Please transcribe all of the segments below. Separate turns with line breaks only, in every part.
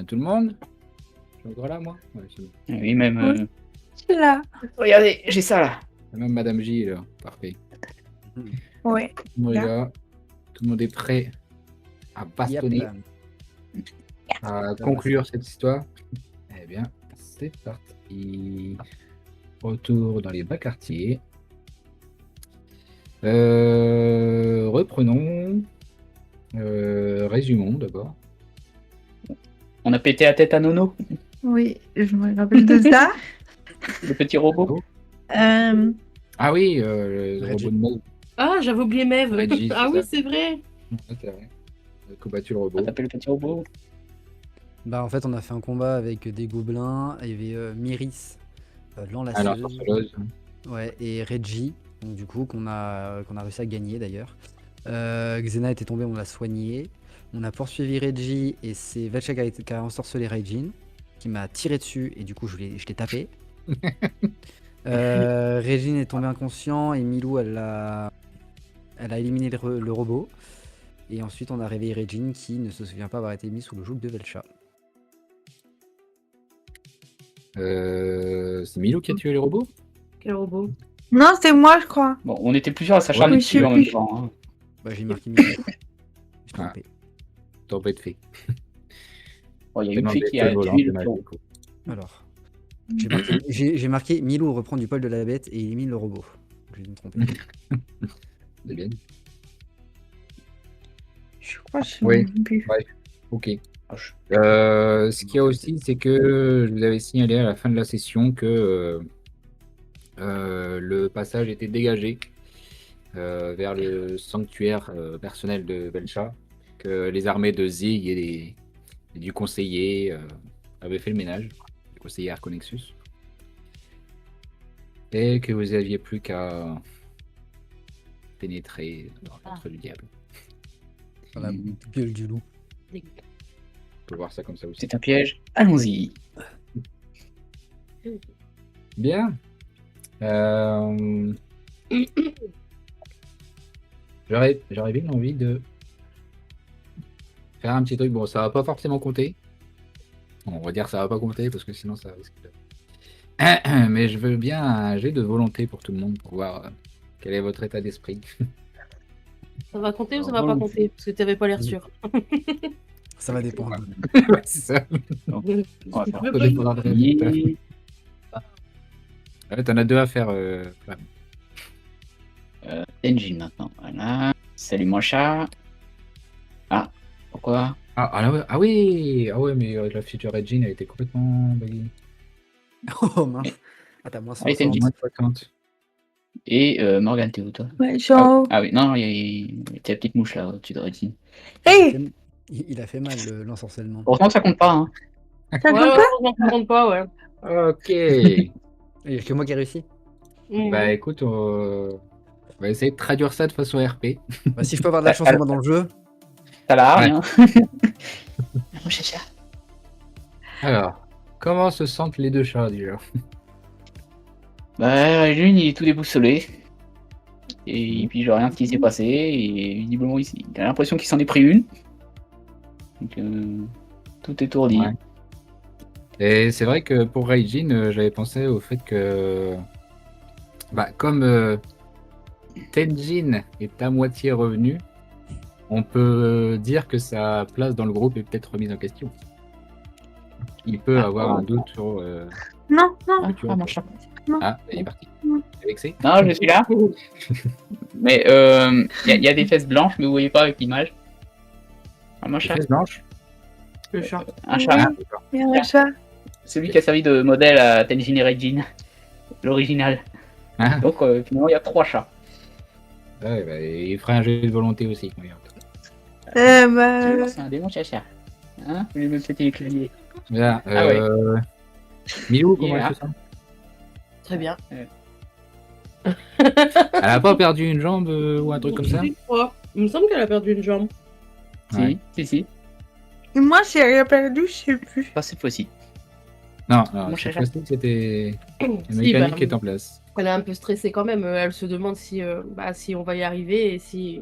a tout le monde. Je suis encore là, moi. Ouais, c'est bon.
Oui, même.
Je suis là.
Regardez, j'ai ça là.
Même Madame J est là. Parfait.
Ouais.
Tout le monde est là. Tout le monde est prêt à bastonner,
Yep.
à conclure cette histoire. Eh bien, c'est parti. Retour dans les bas quartiers. Reprenons. Résumons d'abord.
On a pété la tête à Nono,
Oui, je me rappelle de ça.
le petit robot.
Euh,
Ah oui, le
Reggie.
robot de Maeve.
Ah, j'avais oublié Maeve.
Reggie, c'est
Ah oui,
ça.
c'est vrai.
Ouais, c'est vrai. On a combattu le robot.
On appelle le petit robot.
Bah, en fait, on a fait un combat avec des gobelins. Il y avait Myris,
Alors,
l'enlaceuse.
sorceleuse.
Ouais, et Reggie, donc du coup, qu'on a réussi à gagner d'ailleurs. Xena était tombée, on l'a soigné. On a poursuivi Reggie et c'est Velcha qui a ensorcelé Regine, qui m'a tiré dessus et du coup, je l'ai tapé. Regine est tombée inconscient et Milou, elle a éliminé le robot. Et ensuite, on a réveillé Regine qui ne se souvient pas avoir été mise sous le joug de Velcha.
C'est Milo qui a tué les robots?
Quel robot?
Non, c'est moi, je crois.
Bon, on était plusieurs à s'acharner
Oui,
dessus
je
en
sais
même
plus.
temps. Hein.
Bah, j'ai marqué Milou. J'ai
Ah.
trompé.
T'as pas été fait.
Bon, il y a une
Tellement
fille qui a
de volant,
tué le
tellement
pion.
de coups.
Alors, j'ai marqué Milou reprend du poil de la bête et élimine le robot. J'ai dû me tromper.
C'est bien.
Je crois que je
Oui.
sais plus.
Ok.
Ah, je-
Ce qu'il y a aussi, c'est que je vous avais signalé à la fin de la session que le passage était dégagé vers le sanctuaire personnel de Belcha, que les armées de Zig et du conseiller avaient fait le ménage, du conseiller Arconexus, et que vous aviez plus qu'à pénétrer dans l'antre du diable.
Dans la gueule du loup.
On peut voir ça comme ça aussi.
C'est un piège. Allons-y.
Bien. J'aurais bien envie de faire un petit truc. Bon, ça va pas forcément compter. Bon, on va dire que ça va pas compter parce que sinon ça risque de... Mais je veux bien un jet de volonté pour tout le monde pour voir quel est votre état d'esprit.
Ça va compter ou ça va pas compter? Parce que t'avais pas l'air sûr.
Ça va dépendre.
Ouais, c'est ça.
On va faire
Ça dépendra de résultat.
premier.
Ouais, t'en as deux à faire. Flamme.
Engine maintenant. Voilà. Salut mon chat. Ah, pourquoi?
Ah oui, mais la future Regine a été complètement buggée.
Oh mince. Ah, t'as moins
Allez,
60.
t'as une
Moins de 50.
Et Morgane, t'es où toi?
Ouais, je suis en haut.
Ah oui, non, il y a la petite mouche là au-dessus de Regine.
Hey,
Il a fait mal l'ensorcellement.
Heureusement, ça compte pas. Hein.
ça
Ouais,
compte
ouais,
pas?
on ne compte pas, ouais.
Ok.
Il y a que moi qui ai réussi.
Bah écoute, on va essayer de traduire ça de façon RP.
Bah, si je peux avoir de la chance moi dans le jeu.
Ça la hargne,
Ouais.
hein. Mon chat.
Alors, comment se sentent les deux chats déjà?
Bah, Regine, il est tout déboussolé. Et il pige rien de ce qui s'est passé. Et visiblement, il a l'impression qu'il s'en est pris une. Donc, tout étourdi.
Ouais. Et c'est vrai que pour Raijin, j'avais pensé au fait que, bah, comme Tenjin est à moitié revenu, on peut dire que sa place dans le groupe est peut-être remise en question. Il peut avoir un doute sur.
Non, non.
Ah, mon chat.
Ah, il est parti.
Non.
Il est vexé.
Non, je suis là. Mais il y a des fesses blanches, mais vous voyez pas avec l'image. Ah, mon
Les
chat.
fesses blanches.
Le chat.
Un chat.
Ah, d'accord.
Il y a un chat.
Celui qui a servi de modèle à Tenjin et Regine. L'original.
Ah,
Donc, finalement, il y a 3 chats.
ouais, bah, il ferait un jeu de volonté aussi. Regarde.
Bah,
C'est un démon chacha. Hein? Le même petit clavier.
Bien.
Ah ouais.
Milou, comment
Il est
elle
là.
se sent?
Très bien.
Elle a pas perdu une jambe ou un truc comme ça?
Je crois. Il me semble qu'elle a perdu une jambe.
Ouais.
Si.
et moi, j'ai rien perdu, je sais plus.
Pas cette fois-ci.
Non,
Mon
cette
chat.
fois-ci, c'était une
Si,
mécanique
bah,
qui est en place.
Elle est un peu stressée quand même. Elle se demande si on va y arriver et si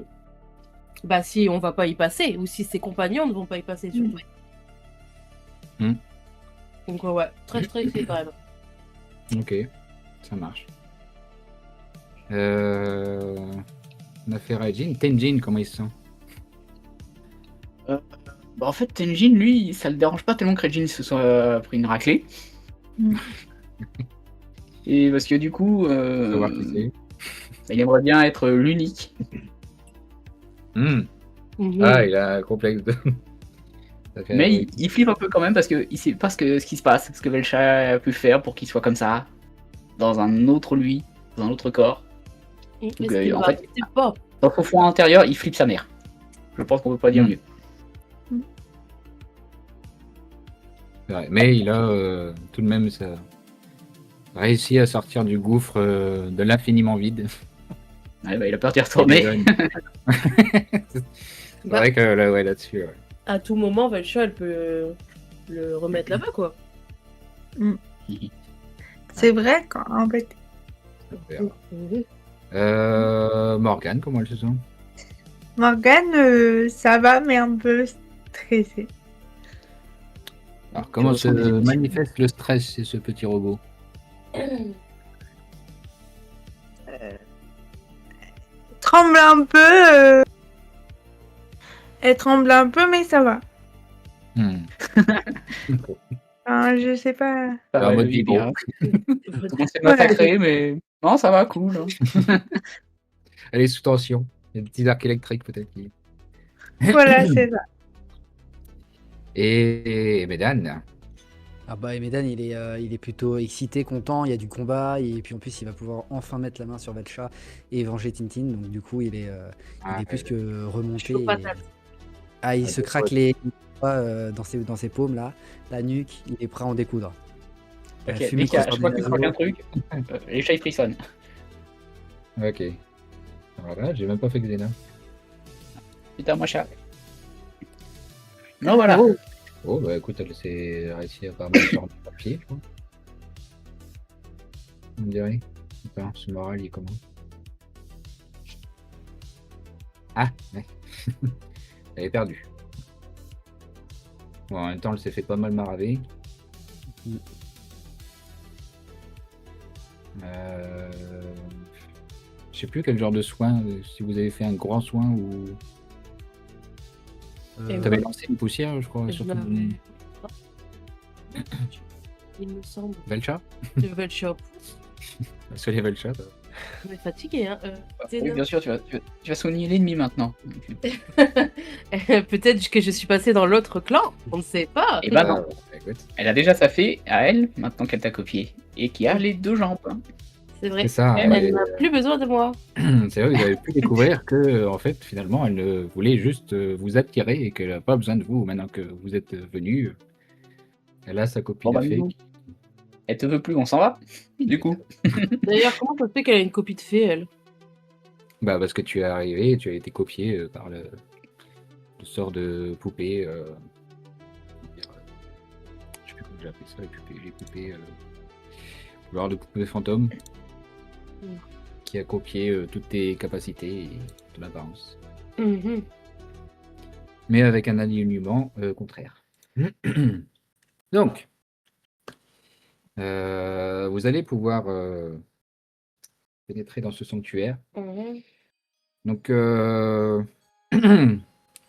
on va pas y passer ou si ses compagnons ne vont pas y passer surtout. Donc ouais, très stressé quand même.
Ok, ça marche. On a fait Raijin. Tenjin, comment il se sent?
Bah, en fait, Tenjin, lui, ça le dérange pas tellement que Regine se soit pris une raclée.
Mm.
Et parce que du coup,
Savoir qui c'est.
il aimerait bien être l'unique.
Hmm.
Mhm.
Ah, il a un complexe de. Ça fait-
Mais
oui.
il flippe un peu quand même parce qu'il sait pas ce qui se passe, ce que Velcha a pu faire pour qu'il soit comme ça, dans un autre lui, dans un autre corps.
Mais
Donc,
ce qui
en
ne
fait,
c'est pas.
dans son fond intérieur, il flippe sa mère. Je pense qu'on peut pas dire
Mm.
mieux.
C'est vrai. Mais il a tout de même réussi à sortir du gouffre de l'infiniment vide.
Ouais, bah, il a peur d'y
Il est
retourner.
déjà une- C'est
Bah,
vrai que là, ouais, là-dessus. Ouais.
à tout moment, Velcha, elle peut le remettre là-bas, quoi.
C'est vrai, quand, en fait.
Mhm.
Morgane, comment elle se sent?
Morgane, ça va, mais un peu stressée.
Alors, comment se
ressens des émotions.
manifeste le stress chez ce petit robot?
Tremble un peu. Elle tremble un peu, mais ça va.
Hmm.
Enfin, je sais pas.
Ça va,
En mode
le vibrer,
vibro.
hein. Commencer à massacrer, mais non, ça va, cool. Hein.
Elle est sous tension. Il y a des petits arcs électriques peut-être.
Voilà, c'est ça.
Et Medan.
Ah bah Emedan il est plutôt excité, content, il y a du combat et puis en plus il va pouvoir enfin mettre la main sur Velcha et venger Tintin, donc du coup il est plus que remonté.
Chaud patate.
Ah, il
Ah,
se
c'est
craque
chouette.
les doigts dans ses paumes là, la nuque, il est prêt à en découdre. La
Ok,
fumée
dès qu'à
qui sort
chaque fois
des
qu'il craque
naseaux.
un truc, les chats ils frissonnent.
Ok. Alors là, j'ai même pas fait Xena.
Putain, moi chat. Non, voilà.
Oh, bah écoute, elle s'est réussi à pas mal sur le papier, je crois. On dirait. Attends, ce moral, il est comment? Ah, ouais. Elle est perdue. Bon, en même temps, elle s'est fait pas mal maraver. Je sais plus quel genre de soin, si vous avez fait un grand soin ou.
Et
T'avais
moi,
lancé une poussière, je crois,
je
sur
l'avais-
ton
Il me semble.
Velcha.
Le Velcha.
Sur les Velcha, ça.
On est fatigué, hein.
Oui, bien sûr, tu vas soigner l'ennemi maintenant.
Peut-être que je suis passée dans l'autre clan, on ne sait pas.
Et bah non,
Écoute,
elle a déjà sa fée à elle, maintenant qu'elle t'a copié. Et qui a les deux jambes. Hein.
C'est vrai.
c'est ça.
Elle
Ouais,
n'a plus besoin de moi.
c'est vrai, vous avez pu découvrir que, en fait, finalement, elle voulait juste vous attirer et qu'elle n'a pas besoin de vous maintenant que vous êtes venu. Elle a sa copie
Bon,
de
bah,
fée.
nous, elle te veut plus, on s'en va. Du coup.
D'ailleurs, comment ça se fait qu'elle a une copie de fée, elle?
Bah, parce que tu es arrivé et tu as été copié par le sort de poupée. Je sais plus comment j'ai appelé ça, les poupées. Le genre de poupée fantôme qui a copié toutes tes capacités et ton apparence.
Mhm.
Mais avec un alignement contraire. Donc, vous allez pouvoir pénétrer dans ce sanctuaire.
Mhm.
Donc,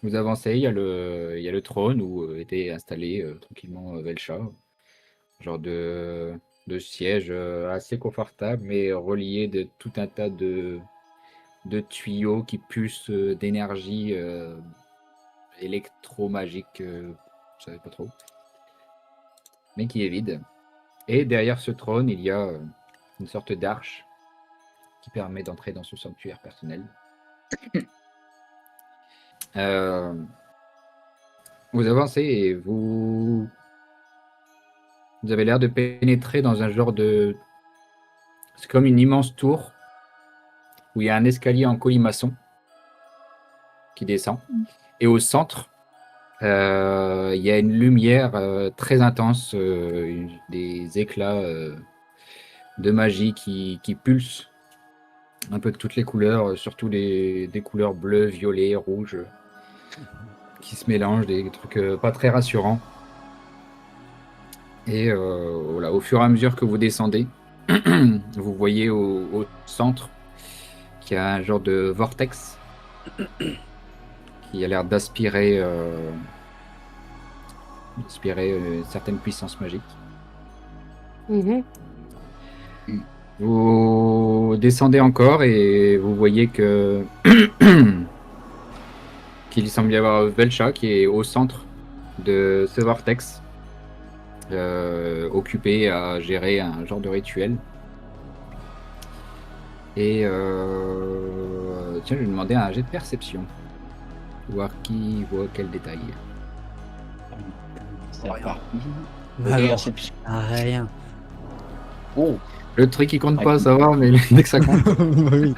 vous avancez, il y a le trône où était installé tranquillement Velcha. Genre de siège assez confortable, mais relié de tout un tas de tuyaux qui pulsent d'énergie électromagique, je savais pas trop, mais qui est vide. Et derrière ce trône, il y a une sorte d'arche qui permet d'entrer dans ce sanctuaire personnel. Vous avancez et vous avez l'air de pénétrer dans un genre de... C'est comme une immense tour où il y a un escalier en colimaçon qui descend. Et au centre, il y a une lumière très intense, des éclats de magie qui pulsent un peu de toutes les couleurs, surtout des couleurs bleues, violets, rouges, qui se mélangent, des trucs pas très rassurants. Et voilà, au fur et à mesure que vous descendez, vous voyez au centre qu'il y a un genre de vortex qui a l'air d'aspirer une certaine puissance magique.
Mhm.
Vous descendez encore et vous voyez que qu'il semble y avoir Velcha qui est au centre de ce vortex, occupé à gérer un genre de rituel. Et tiens, je vais demander un jet de perception. Voir qui voit quel détail.
C'est reparti.
Alors,
Perception.
rien.
Oh,
Le truc qui compte pas, ça va, mais dès que ça compte.
Oui.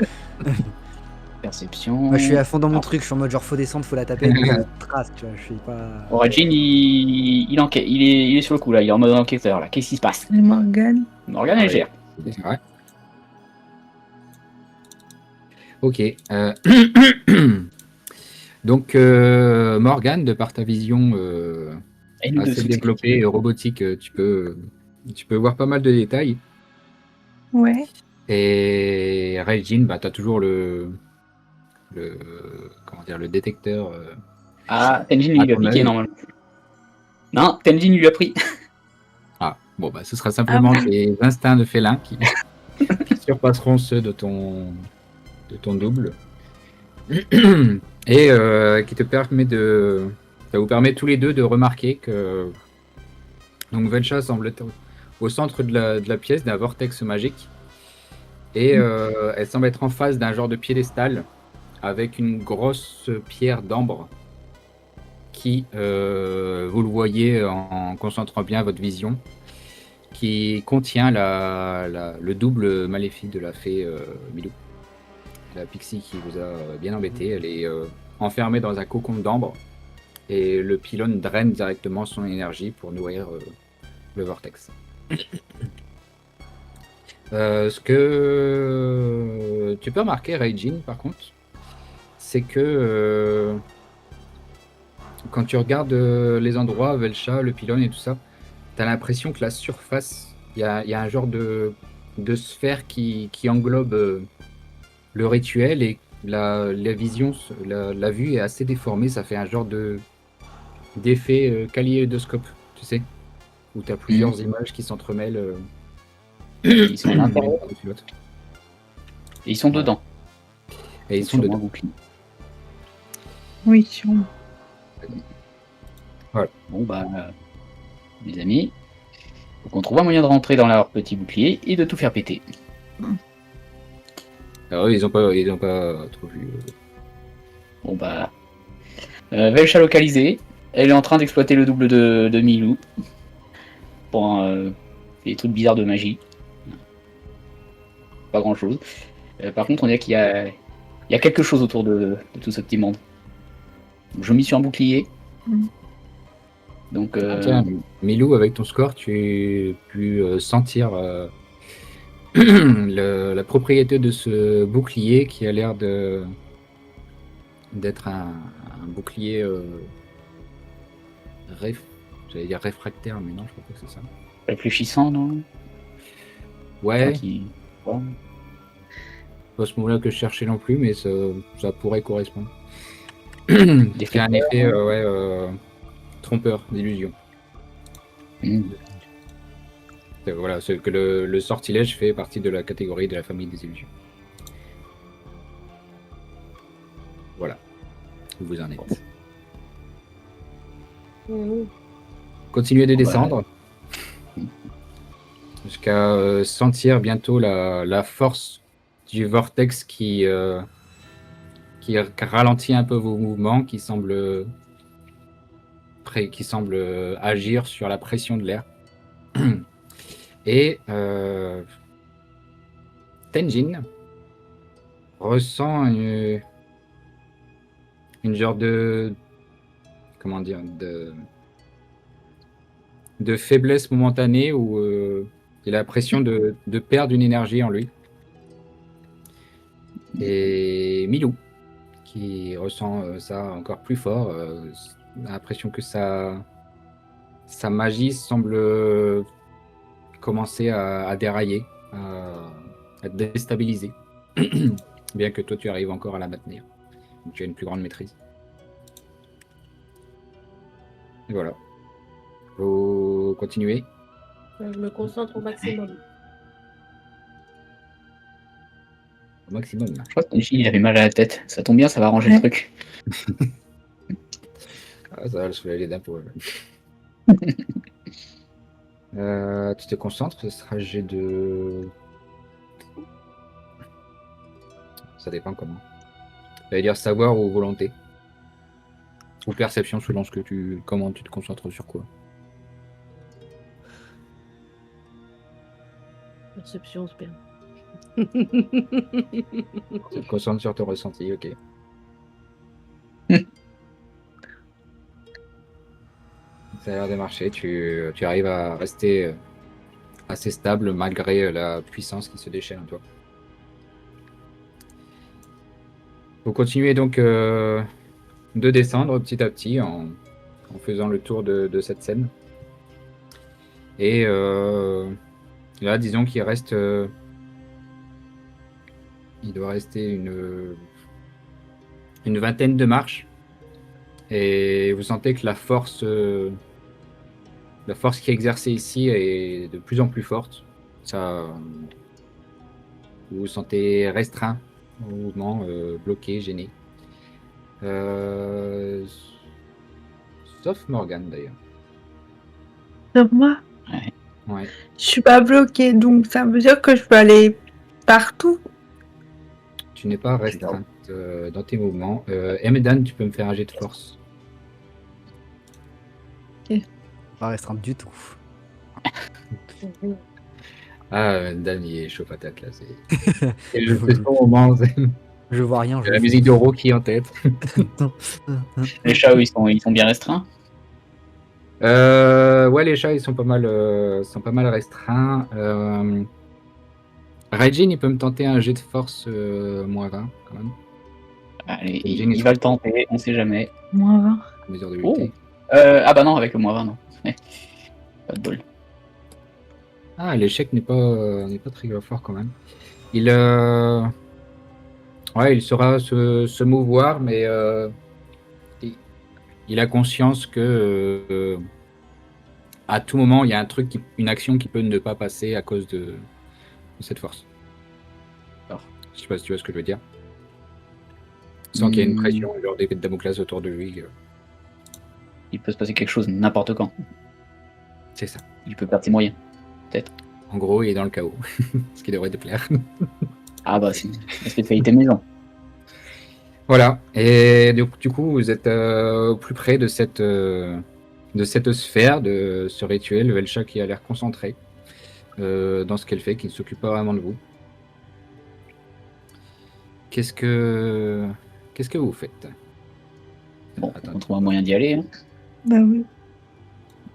perception.
Moi, je suis à fond dans mon
Alors,
truc, je suis en mode genre faut descendre, faut la taper avec des traces, tu vois, je suis pas...
Origin, il enquête, il est sur le coup là, il est en mode enquêteur là. Qu'est-ce qui se passe?
Le Morgane.
Morgane, elle gère.
Ouais. Ok. Donc, Morgane, de par ta vision
Et nous deux,
assez
c'est
développée et robotique, tu peux voir pas mal de détails.
Ouais.
Et Regine, bah, tu as toujours comment dire, le détecteur.
Ah, Tenjin lui a
ton
piqué
œil.
normalement. Non, Tenjin lui a pris.
Ah, bon, bah, ce sera simplement tes instincts de félin qui surpasseront ceux de ton double. Et qui te permet ça vous permet tous les deux de remarquer que donc Velcha semble être au centre de la pièce d'un vortex magique. Et elle semble être en face d'un genre de piédestal avec une grosse pierre d'ambre qui, vous le voyez en concentrant bien votre vision, qui contient le double maléfique de la fée Milou. La pixie qui vous a bien embêté. Elle est enfermée dans un cocon d'ambre et le pylône draine directement son énergie pour nourrir le vortex. Ce que tu peux remarquer, Raijin, par contre, c'est que quand tu regardes les endroits, Velcha, le pylône et tout ça, tu as l'impression que la surface, il y a un genre de sphère qui englobe le rituel et la vision, la vue est assez déformée. Ça fait un genre d'effet kaléidoscope, tu sais, où tu as plusieurs images qui s'entremêlent.
Ils sont à l'intérieur. Et ils sont
Voilà.
dedans.
Et ils
Donc,
sont
sur
dedans.
mon bouclier.
Oui, sûrement.
Voilà.
Bon bah, les amis, faut qu'on trouve un moyen de rentrer dans leur petit bouclier et de tout faire péter.
Alors, ils ont pas trop vu.
Bon bah, Velcha localisée, elle est en train d'exploiter le double de Milou pour des trucs bizarres de magie. Pas grand chose. Par contre, on dirait qu'il y a quelque chose autour de tout ce petit monde. Donc, je mis sur un bouclier. Donc,
Tiens, Milou, avec ton score, tu pu sentir la propriété de ce bouclier qui a l'air d'être un bouclier j'allais dire réfractaire, mais non, je crois pas que c'est ça.
réfléchissant, non?
Ouais,
Ouais.
pas ce mot-là que je cherchais non plus, mais ça pourrait correspondre. C'est un effet trompeur, d'illusion. Voilà, que le sortilège fait partie de la catégorie de la famille des illusions. Voilà, où vous en êtes. Continuez de descendre jusqu'à sentir bientôt la force du vortex qui ralentit un peu vos mouvements, qui semble agir sur la pression de l'air. Et Tenjin ressent une genre de faiblesse momentanée où il a l'impression de perdre une énergie en lui. Et Milou, qui ressent ça encore plus fort, a l'impression que sa sa magie semble commencer à dérailler, à te déstabiliser. Bien que toi, tu arrives encore à la maintenir. Donc, tu as une plus grande maîtrise. Et voilà. Vous continuez.
Je me concentre au maximum.
Au maximum.
Je crois que Tenchi, il avait mal à la tête. Ça tombe bien, ça va arranger
Ouais.
le truc.
Ah, ça va le soulager d'impôt. Tu te concentres, ce sera jet de... Ça dépend comment. Ça veut dire savoir ou volonté. Ou perception selon ce que comment tu te concentres sur quoi.
Perception, c'est bien.
Tu te concentres sur ton ressenti, ok. Ça a l'air de marcher, tu arrives à rester assez stable malgré la puissance qui se déchaîne en toi. Vous continuez donc de descendre petit à petit en faisant le tour de cette scène. Et là, disons qu'il reste... il doit rester une vingtaine de marches. Et vous sentez que la force qui est exercée ici est de plus en plus forte. Ça, vous vous sentez restreint au mouvement, bloqué, gêné. Sauf Morgane d'ailleurs.
Donc moi,
Ouais.
je suis pas bloquée, donc ça veut dire que je peux aller partout.
Tu n'es pas restreinte dans tes mouvements. Emedan, tu peux me faire un jet de force.
Pas restreinte du tout.
Ah, Dan, il est chaud patate là. C'est le bon moment. C'est
Je vois rien.
la musique d'Euro qui est en tête.
Les chats, eux, ils sont bien restreints.
Ouais, les chats, ils sont pas mal restreints. Raijin, il peut me tenter un jet de force moins 20 quand même.
Allez,
Jenny,
il va le tenter, on sait jamais.
Moi,
À mesure de
Oh.
lutter.
Ah bah non, avec le moins 20, non. Pas de bol.
Ah, l'échec n'est pas très fort quand même. Il saura se mouvoir, mais il a conscience que à tout moment, il y a une action qui peut ne pas passer à cause de cette force.
D'accord.
Je sais pas si tu vois ce que je veux dire. Sans qu'il y ait une pression, genre d'épée de Damoclès autour de lui.
Il peut se passer quelque chose n'importe quand.
C'est ça.
Il peut perdre ses moyens.
En gros, il est dans le chaos. Ce qui devrait te plaire.
Ah bah c'est une spécialité maison.
Voilà. Et du coup, vous êtes au plus près de cette sphère, de ce rituel. Velcha qui a l'air concentrée dans ce qu'elle fait, qui ne s'occupe pas vraiment de vous. Qu'est-ce que vous faites?
Bon,
Attends.
on trouve un moyen d'y aller. Hein.
bah oui.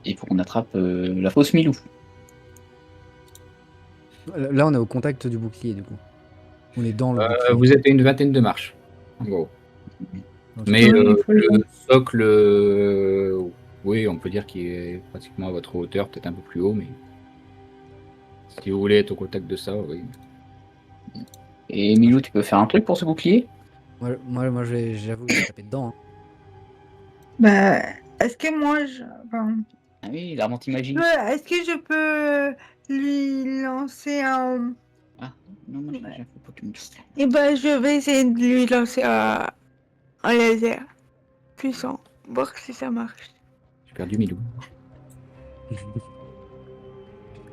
Il faut qu'on attrape la fausse Milou.
Là, on est au contact du bouclier, du coup. On est dans le bouclier.
Vous êtes à une vingtaine de marches, en gros.
Donc,
Mais
Oui, il faut
le
le-
socle, oui, on peut dire qu'il est pratiquement à votre hauteur, peut-être un peu plus haut, mais si vous voulez être au contact de ça, oui.
Et Milou, tu peux faire un truc pour ce bouclier?
moi j'avoue, je vais taper dedans. Hein.
Bah, est-ce que moi, enfin,
Ah oui, l'arme anti-magie.
est-ce que je peux lui lancer un...
Non, moi, j'ai faut pas que tu me dises ça.
Eh ben, je vais essayer de lui lancer un laser puissant, voir si ça marche.
J'ai perdu Milou.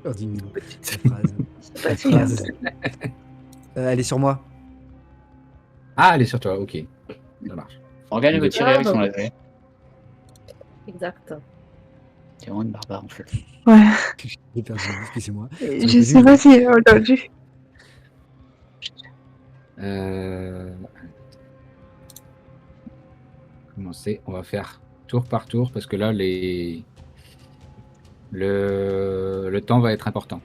Oh, dis-nous cette phrase.
Pas
Cette
si
phrase. Elle est sur moi.
Ah, elle est sur toi, ok. Ça marche.
Regarde, il veut tirer avec son
Ah,
laser.
Exact.
C'est vraiment une barbare en fait.
Ouais,
J'ai perdu, excusez-moi.
je sais pas si j'ai entendu.
Commencer. On va faire tour par tour parce que là, le temps va être important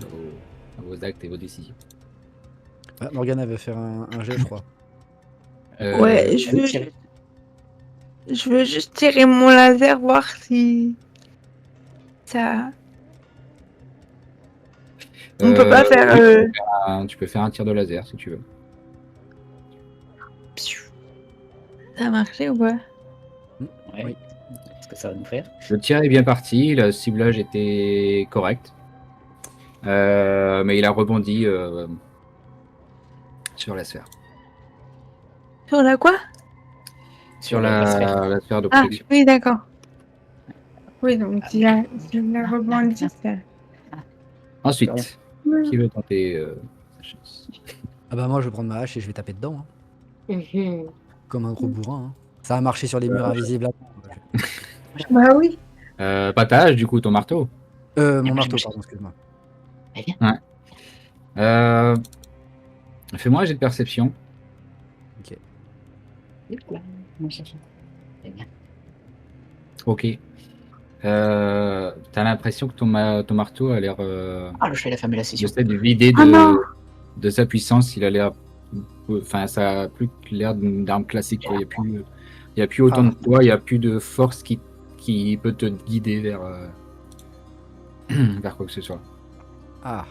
dans vos actes et vos décisions.
Morgana va faire un jet, je crois.
Ouais, je
Allez,
veux...
tirer.
Je veux juste tirer mon laser, voir si ça. On peut pas faire.
Oui, tu peux faire un tir de laser si tu veux.
Ça a marché ou pas?
Ouais.
Oui.
Ce que ça va nous faire.
Le tir est bien parti, le ciblage était correct. Mais il a rebondi sur la sphère.
Sur la quoi?
Sur
la sphère.
la sphère de
Ah,
protection.
oui, d'accord. Oui, donc il a rebondi. Ça.
Ensuite, qui veut tenter sa chance?
Ah bah moi je vais prendre ma hache et je vais taper dedans, hein,
Mhm.
comme un gros bourrin. Hein. Ça a marché sur les murs invisibles.
Bah oui.
Pas ta hache, du coup, ton marteau.
Mon marteau, pardon, excuse-moi.
Ouais. Fais-moi un jet de perception.
Ok.
Ok. T'as l'impression que ton marteau a l'air
Ah, le chat, il a fermé la session.
de vidé
Ah non.
de sa puissance. Il a l'air. Enfin, ça a plus que l'air d'une arme classique. Quoi. Il y a plus autant
Ah.
de poids, il n'y a plus de force qui peut te guider vers, vers quoi que ce soit.
Ah.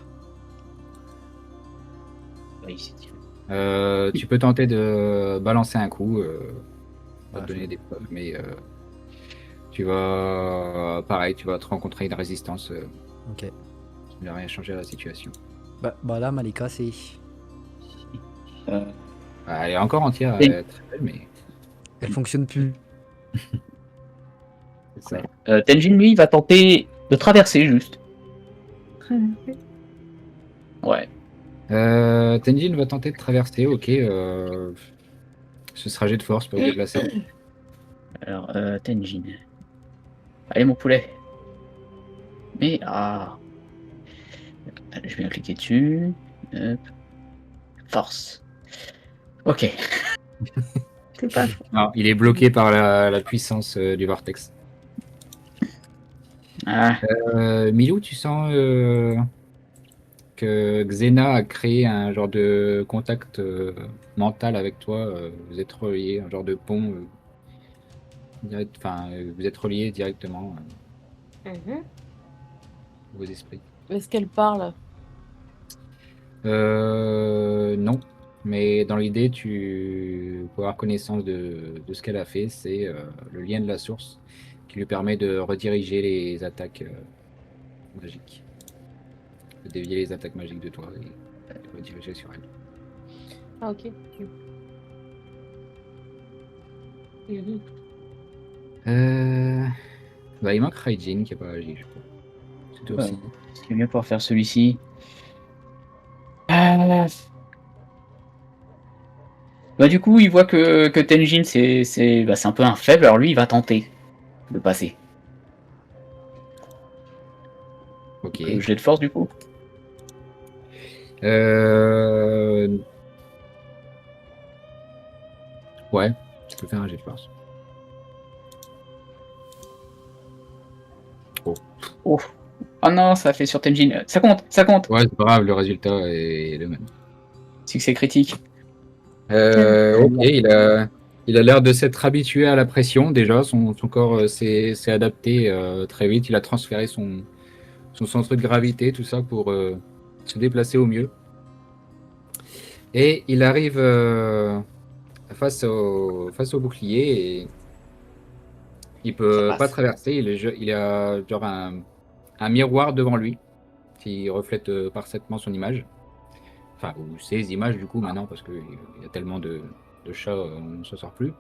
Oui, c'est différent.
Tu peux tenter de balancer un coup, va
Ah,
te donner
je-
des preuves, mais tu vas, pareil, tu vas te rencontrer une résistance
Ok.
qui n'a rien changé à la situation.
Bah là, Malika, c'est.
Euh,
Elle est encore entière,
Oui.
elle est très belle, mais
Elle fonctionne plus.
c'est ça.
Tenjin, lui, il va tenter de traverser juste. Ouais.
Tenjin va tenter de traverser, ok. Ce sera jet de force pour se déplacer.
Alors, Tenjin. Allez, mon poulet. Mais, ah. Allez, je vais cliquer dessus. Hop. Force. Ok.
C'est pas faux.
Non, il est bloqué par la puissance du vortex.
Ah,
Milou, tu sens que Xena a créé un genre de contact mental avec toi. Vous êtes reliés, un genre de pont. Enfin, vous êtes reliés directement,
Mhm.
vos esprits.
Est-ce qu'elle parle?
Non, mais dans l'idée, tu peux avoir connaissance de ce qu'elle a fait. C'est le lien de la source qui lui permet de rediriger les attaques magiques, de dévier les attaques magiques de toi et de rediriger sur elle.
Ah, ok. Mhm.
Bah, il manque Raijin qui n'a pas agi, je crois. C'est toi aussi.
ce qui est bien pour faire celui-ci. Bah, du coup, il voit que Tenjin, c'est un peu un faible, alors lui, il va tenter de passer.
Ok.
Jet de force, du coup.
Ouais, tu peux faire un jet de force.
Oh. Oh non, ça fait sur Tenjin. Ça compte, ça compte.
Ouais, c'est pas grave, le résultat est le même.
Succès critique.
Ok, il a l'air de s'être habitué à la pression déjà. Son corps s'est adapté très vite. Il a transféré son centre de gravité, tout ça, pour se déplacer au mieux. Et il arrive face au bouclier et il peut
Ça
pas
passe.
traverser. Il a genre un miroir devant lui qui reflète parfaitement son image. Enfin, ou ses images du coup maintenant, parce qu'il y a tellement de chats, on ne s'en sort plus.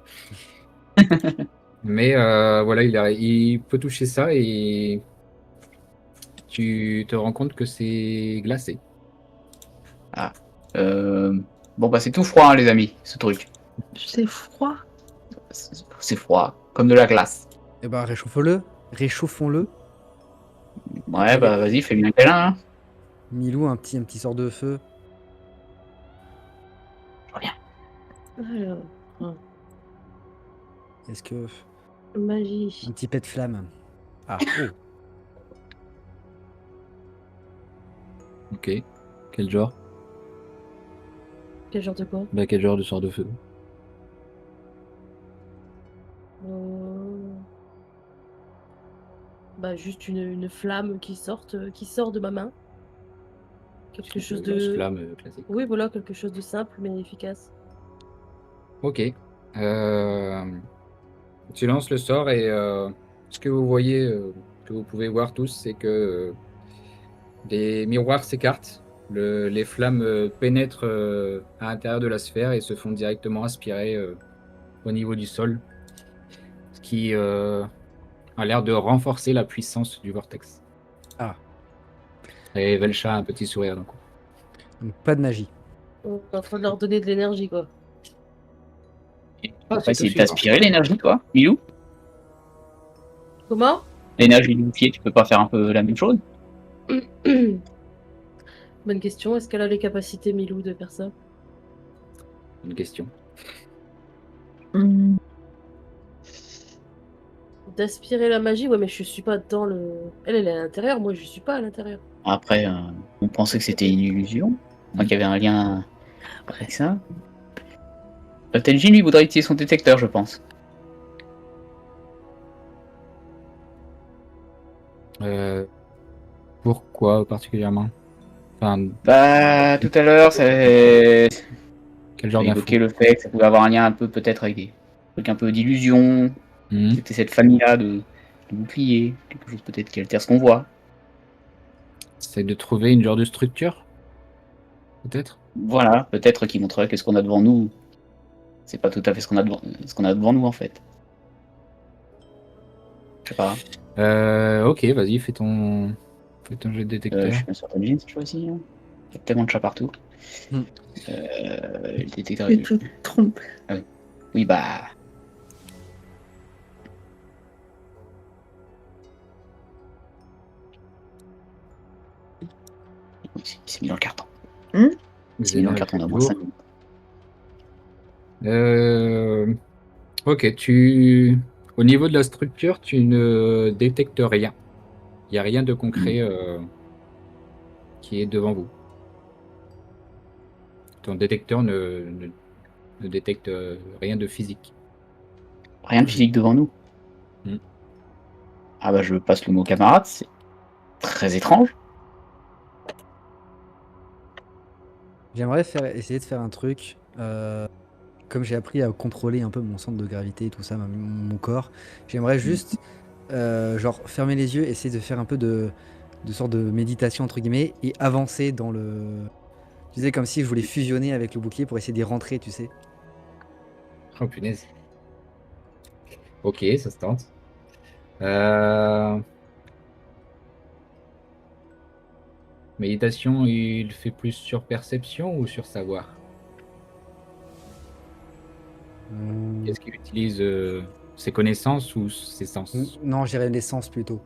Mais voilà, il peut toucher ça et tu te rends compte que c'est glacé.
Ah. Bon, bah, c'est tout froid, hein, les amis, ce truc.
C'est froid.
C'est froid, comme de la glace.
Eh bah réchauffons-le. Réchauffons-le.
Ouais, bah, vas-y, fais-lui un câlin, hein.
Milou, un petit sort de feu.
Alors,
Est-ce que.
magie.
Un petit pet de flamme. Ah, oh.
Ok. Quel genre?
Quel genre de quoi?
Bah, quel genre de sort de feu?
juste une flamme qui sort de ma main. Quelque chose de...
Lance-flamme classique.
Oui, voilà, quelque chose de simple mais efficace.
Ok. Tu lances le sort et ce que vous voyez, que vous pouvez voir tous, c'est que des miroirs s'écartent. Les flammes pénètrent à l'intérieur de la sphère et se font directement aspirer au niveau du sol, ce qui a l'air de renforcer la puissance du vortex.
Ah.
Et Velcha a un petit sourire d'un coup.
Donc pas de magie.
On est en train de leur donner de l'énergie, quoi.
On va
c'est
essayer
tout de suite.
d'aspirer l'énergie, toi, Milou.
Comment?
L'énergie du bouclier, tu peux pas faire un peu la même chose?
Bonne question. Est-ce qu'elle a les capacités, Milou, de faire ça?
Une question.
D'aspirer la magie? Ouais, mais je suis pas dans le... Elle est à l'intérieur, moi je suis pas à l'intérieur.
Après, on pensait que c'était une illusion. Donc il y avait un lien avec ça. Tenjin, lui, voudrait utiliser son détecteur, je pense.
Pourquoi particulièrement? Enfin,
Bah, tout à l'heure, c'est
quel genre d'info?
évoqué le fait que ça pouvait avoir un lien un peu, peut-être, avec des trucs un peu d'illusion.
Mhm.
C'était cette famille-là de boucliers. Quelque chose peut-être qui altère ce qu'on voit.
C'est de trouver une genre de structure? Peut-être?
Voilà, peut-être qui montrerait que ce qu'on a devant nous, c'est pas tout à fait ce qu'on a devant nous, en fait. Je sais pas.
Ok, vas-y, fais ton jet de détecteur.
Je suis bien sur Tenjin cette fois-ci. Hein. Il y a tellement de chats partout.
Hmm.
Le détecteur
Je te trompe.
Oui, bah. Il s'est mis dans le carton. Il s'est mis dans le carton, on a au moins 5 minutes.
Ok, au niveau de la structure, tu ne détectes rien. Il n'y a rien de concret qui est devant vous. Ton détecteur ne détecte rien de physique.
Rien de physique devant nous.
Hmm.
Ah bah je passe le mot camarade, c'est très étrange.
J'aimerais essayer de faire un truc. Comme j'ai appris à contrôler un peu mon centre de gravité et tout ça, mon corps, j'aimerais juste genre fermer les yeux, essayer de faire un peu de sorte de méditation entre guillemets et avancer dans le. Tu sais, comme si je voulais fusionner avec le bouclier pour essayer d'y rentrer, tu sais.
Oh punaise. Ok, ça se tente. Méditation, il fait plus sur perception ou sur savoir? Est-ce qu'il utilise ses connaissances ou ses sens?
Non, j'irais les sens plutôt.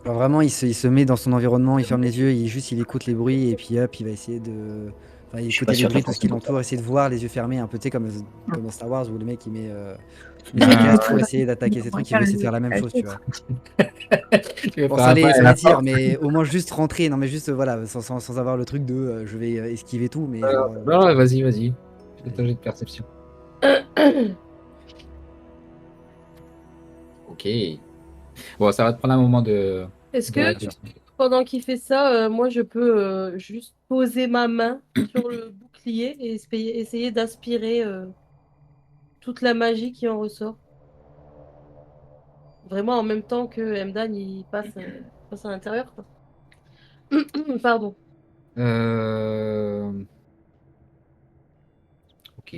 Genre vraiment, il se met dans son environnement, il ferme les yeux, il écoute les bruits et puis hop, il va essayer de. Enfin,
Je suis
écouter
pas
les
sûr de
bruits, tout ce qui
forcément.
l'entoure, essayer de voir les yeux fermés, un peu, tu sais, comme dans Star Wars où le mec il met
Ah,
ses casques
ouais.
pour essayer d'attaquer ces trucs, il va essayer de faire la même chose, tu vois.
Tu veux
Bon,
faire
ça
un
allait
pas-
dire, mais au moins juste rentrer, non mais juste voilà, sans avoir le truc de je vais esquiver tout, mais genre,
Non, vas-y. Fais ton jet de perception. Ok. Bon, ça va te prendre un moment de.
Est-ce
de
que
réflexion.
pendant qu'il fait ça, moi je peux juste poser ma main sur le bouclier et essayer d'aspirer toute la magie qui en ressort? Vraiment en même temps que Mdan il passe à l'intérieur, quoi. Pardon.
Ok.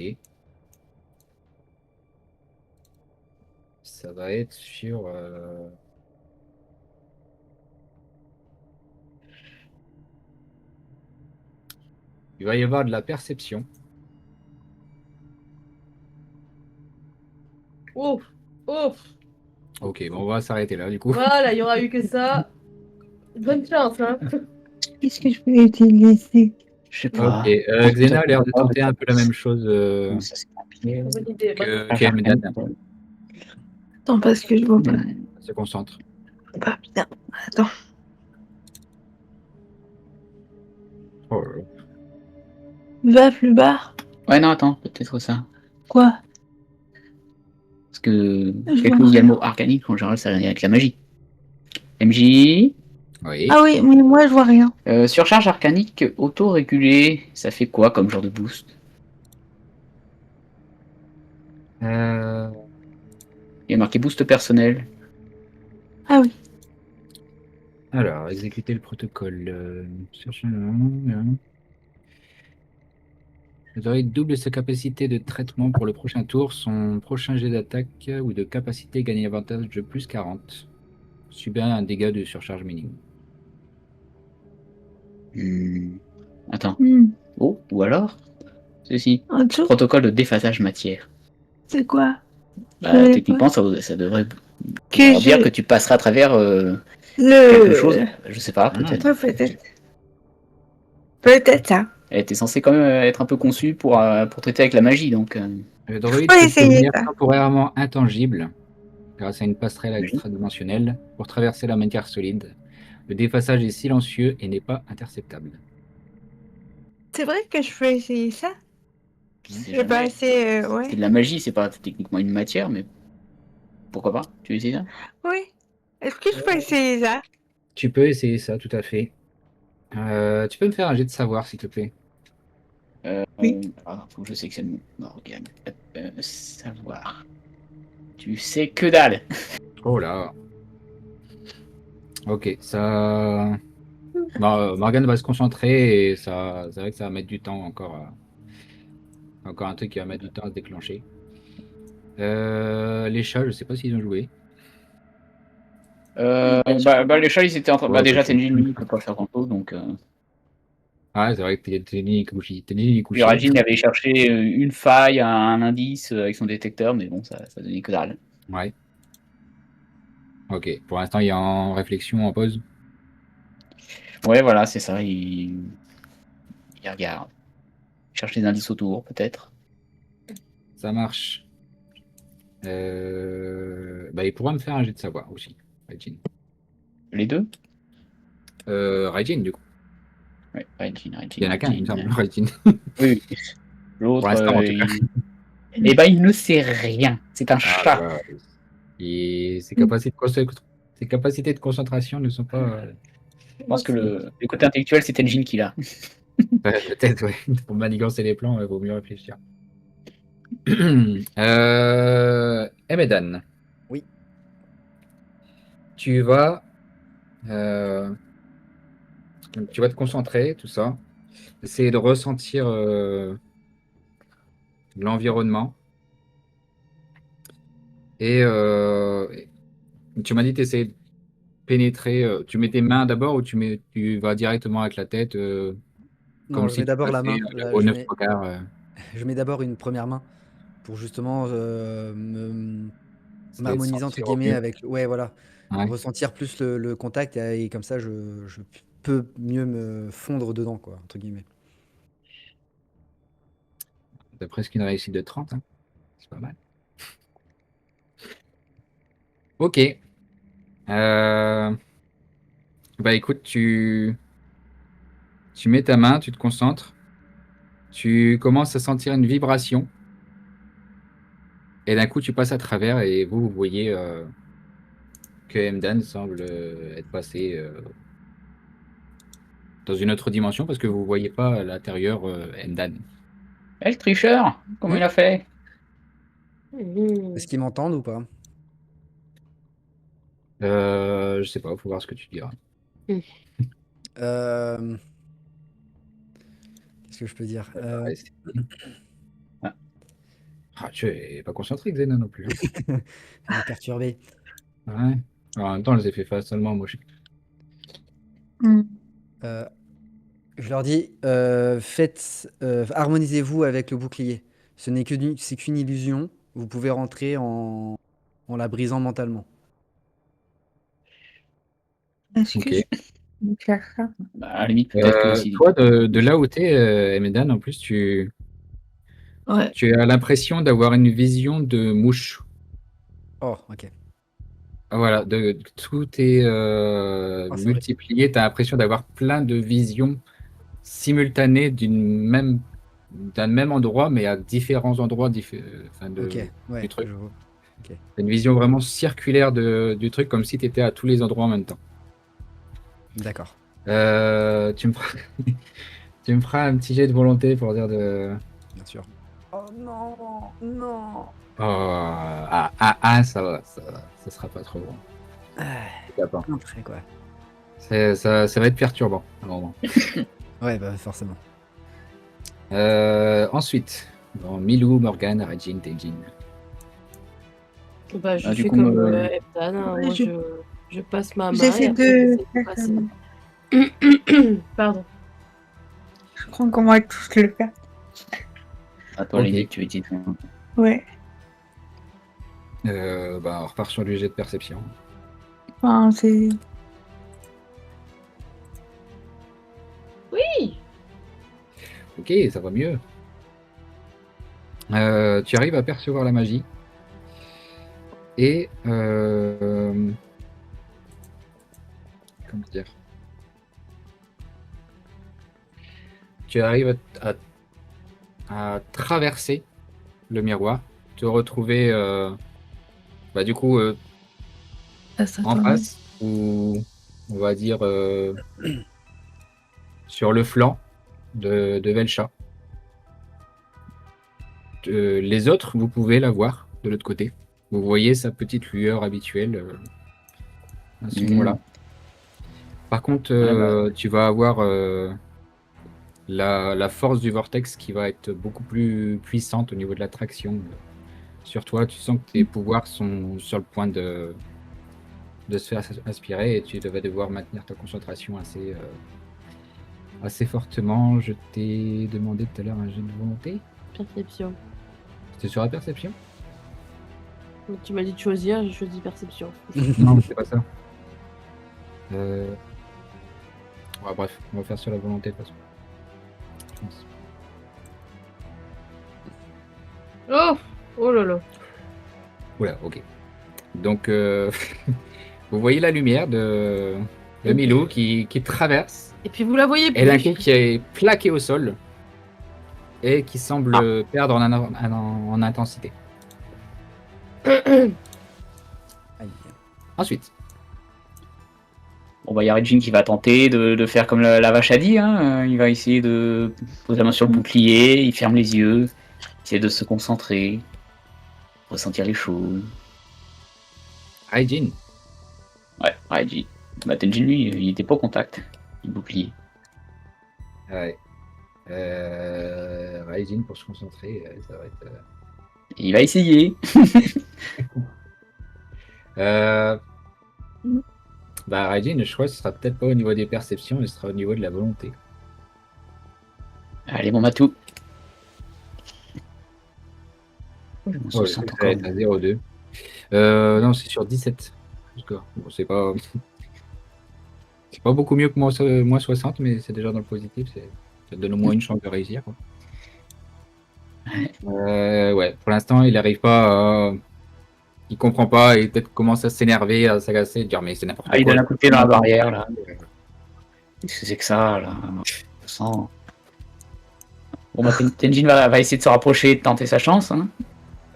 Ça va être sur. Il va y avoir de la perception.
Ouf, ouf.
Ok, bon, on va s'arrêter là du coup.
Voilà, il y aura eu que ça. Bonne chance, hein.
Qu'est-ce que je peux utiliser?
Je sais pas.
Ok, Xena a l'air de tenter un peu la même chose
Ça, c'est compliqué.
Bonne idée.
que Mdan.
Attends, parce que je vois pas.
Elle se concentre.
Pas bien. Attends.
Oh là là.
Va plus bas.
Ouais, non, attends, peut-être ça.
Quoi?
Parce que
Je
quelque
vois
chose, il y a le
rien.
mot organique, en général, ça a rien avec la magie. MJ.
Oui.
Ah oui, mais moi je vois rien.
Surcharge arcanique auto-régulée, ça fait quoi comme genre de boost?
Euh,
Il y a marqué boost personnel.
Ah oui.
Alors, exécuter le protocole. Chercher le droïde double sa capacité de traitement pour le prochain tour. Son prochain jet d'attaque ou de capacité gagne avantage de plus 40. Subir un dégât de surcharge minimum.
Attends.
Hmm.
Oh, ou alors ceci.
En dessous,
Protocole de déphasage matière.
c'est quoi? Je
Bah,
connais pas.
techniquement, ça devrait
Que
dire que
je...
tu passeras à travers quelque chose.
Le...
Je sais pas, peut-être.
Ouais, peut-être. Peut-être ça.
Elle était censée quand même être un peu conçue pour traiter avec la magie, donc.
Le
On
droïde
va
peut
essayer
devenir
ça.
temporairement intangible grâce à une passerelle
Oui.
extradimensionnelle pour traverser la matière solide. Le déphasage est silencieux et n'est pas interceptable.
C'est vrai que je peux essayer ça?
C'est
J'ai pas
jamais-
assez...
c'est
ouais.
de la magie, c'est pas techniquement une matière, mais pourquoi pas? Tu veux essayer ça?
Oui. Est-ce que je peux essayer ça?
Tu peux essayer ça, tout à fait. Tu peux me faire un jet de savoir, s'il te plaît.
Oui.
Faut que je sélectionne mon organe. Savoir. Tu sais que dalle.
Oh là. Ok, ça. Morgane va se concentrer et ça, c'est vrai que ça va mettre du temps encore. Encore un truc qui va mettre du temps à se déclencher. Les chats, je sais pas s'ils ont joué.
Les chats, ils étaient en train. Bah,
Ouais,
déjà,
parce que-
Tenjin, lui, il peut pas faire grand chose, donc.
Ah, c'est vrai que t'es ni couché. T'es ni
Puis
couché.
Rajin avait cherché une faille, un indice avec son détecteur, mais bon, ça donnait que dalle.
Ouais. Ok. Pour l'instant, il est en réflexion, en pause.
Ouais, voilà, c'est ça. Il regarde. Il cherche les indices autour, peut-être.
Ça marche. Il pourra me faire un jet de savoir aussi. Raijin.
Les deux?
Raijin, du coup.
Ouais, Rajin.
Il y en a qu'un, il me semble, Raijin.
Oui, oui.
Pour
L'autre,
l'instant, en tout cas.
eh ben, il ne sait rien. C'est un
Ah là
chat.
là. Et ses capacités de concentration ne sont pas.
Je pense que le côté intellectuel, c'est Tenjin qui l'a.
Peut-être, ouais. Pour manigancer les plans, il vaut mieux réfléchir. Emedan.
Oui.
Tu vas, tu vas te concentrer, tout ça. Essayer de ressentir l'environnement. Et tu m'as dit que tu de pénétrer. Tu mets tes mains d'abord ou tu vas directement avec la tête
Non,
comme
je
si
mets
tu
d'abord la
passais
main.
le
Là,
au 9 3
je mets d'abord une première main pour justement m'harmoniser entre
sentir au
guillemets
mieux.
avec. Ouais, voilà.
Ouais.
Ressentir plus le contact et comme ça, je peux mieux me fondre dedans, quoi, entre guillemets.
T'as presque une réussite de 30, hein. C'est pas mal. Ok. Bah écoute, tu mets ta main, tu te concentres, tu commences à sentir une vibration, et d'un coup tu passes à travers et vous voyez que Emdan semble être passé dans une autre dimension parce que vous ne voyez pas à l'intérieur Emdan.
Eh, le tricheur, comment il a fait?
Est-ce qu'ils m'entendent ou pas?
Je sais pas, il faut voir ce que tu diras.
Euh, Qu'est-ce que je peux dire?
Ouais, tu es pas concentré, Xena non plus.
Elle est perturbée.
Ouais. En même temps, elle s'est fait facilement moche.
Hmm.
Euh, je leur dis, harmonisez-vous avec le bouclier. C'est qu'une illusion. Vous pouvez rentrer en la brisant mentalement.
Est-ce que
Ok.
je peux faire ça?
Bah, à la limite, peut-être que si.
Toi, de là où tu es, Emedan, en plus,
Ouais.
tu as l'impression d'avoir une vision de mouche.
Oh, ok.
Ah, voilà, tout est
Ah, c'est vrai.
multiplié. Tu as l'impression d'avoir plein de visions simultanées d'un même endroit, mais à différents endroits
Ok,
du
ouais,
truc.
je vois.
T'as une vision vraiment circulaire du truc, comme si tu étais à tous les endroits en même temps.
D'accord.
Tu me feras... tu me feras un petit jet de volonté pour dire de...
Bien sûr. Oh non, non.
Oh, ça va, ça sera pas trop bon. D'accord.
Un trait, quoi.
Ça va être perturbant, à un moment.
Ouais, bah forcément.
Ensuite, bon, Milou, Morgane, Regine, Tenjin.
Bah, je
Ah, du
fais
coup,
comme Ebdan, hein.
Ouais,
Moi, je passe ma main.
J'essaie
et après,
de
j'essaie
faire
passer.
comme...
Pardon.
Je crois qu'on va tous le faire.
Attends,
Ok.
les que tu veux dire.
Ouais.
On repart sur du jet de perception.
Enfin, c'est...
Oui.
Ok, ça va mieux. Tu arrives à percevoir la magie. Et... comment dire? Tu arrives à traverser le miroir, te retrouver du coup en face, ou on va dire sur le flanc de Velcha. Les autres, vous pouvez la voir de l'autre côté. Vous voyez sa petite lueur habituelle à ce moment-là. Par contre, tu vas avoir la force du vortex qui va être beaucoup plus puissante au niveau de l'attraction sur toi. Tu sens que tes pouvoirs sont sur le point de se faire aspirer et tu vas devoir maintenir ta concentration assez fortement. Je t'ai demandé tout à l'heure un jeu de volonté.
Perception.
C'était sur la perception?
Donc, tu m'as dit de choisir, j'ai choisi perception.
Non, c'est pas ça. Bref, on va faire sur la volonté de toute façon. Je pense.
Oh, oh là là.
Oula, ok. Donc, vous voyez la lumière de Milou qui traverse,
Et puis vous la voyez plus.
et d'un coup qui est plaqué au sol et qui semble perdre en intensité.
Aïe.
Ensuite,
Bon, bah, il y a Regine qui va tenter de faire comme la vache a dit. Hein. Il va essayer de poser la main sur le bouclier, il ferme les yeux, essayer de se concentrer, ressentir les choses.
Raijin.
Ouais, Regine. Bah, Tenjin, lui, il était pas au contact du bouclier.
Ouais. Raijin pour se concentrer, ça va être.
Et il va essayer.
Raijin, je crois que ce sera peut-être pas au niveau des perceptions, mais ce sera au niveau de la volonté.
Allez, mon Matou. On se
Ouais,
sent
ça va
encore.
être à 0,2. Non, c'est sur 17. Bon, c'est pas beaucoup mieux que moins 60, mais c'est déjà dans le positif. Ça te donne au moins une chance de réussir, quoi. Ouais, pour l'instant, il n'arrive pas à... Il comprend pas et peut-être commence à s'énerver, à s'agacer, dire mais c'est n'importe quoi.
Ah, il donne un coup de pied dans la barrière, là. Qu'est-ce que c'est que ça, là? Je sens. Bon, bah, Tenjin va essayer de se rapprocher et de tenter sa chance. Hein.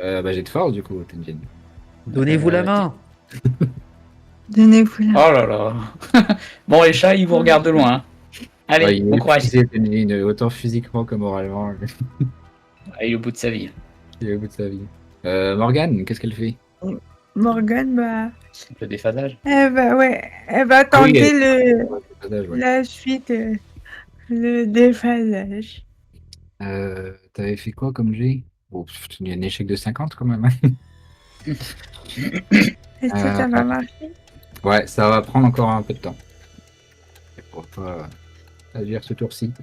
J'ai de force, du coup, Tenjin.
Donnez-vous la main.
Donnez-vous là.
Oh là là. Bon, les chats, ils vous regardent de loin. Allez,
Ouais, il
bon
est
courage.
épuisé, Tenjin, autant physiquement que moralement.
Il est au bout de sa vie.
Il est au bout de sa vie. Morgane, qu'est-ce qu'elle fait?
Morgane, bah...
Le déphasage.
Elle va tenter
Ouais.
la suite, le déphasage.
T'avais fait quoi comme jet? Bon, il y a un échec de 50 quand même.
Est-ce que ça va marcher?
Ouais, ça va prendre encore un peu de temps. Pour pas agir ce tour-ci.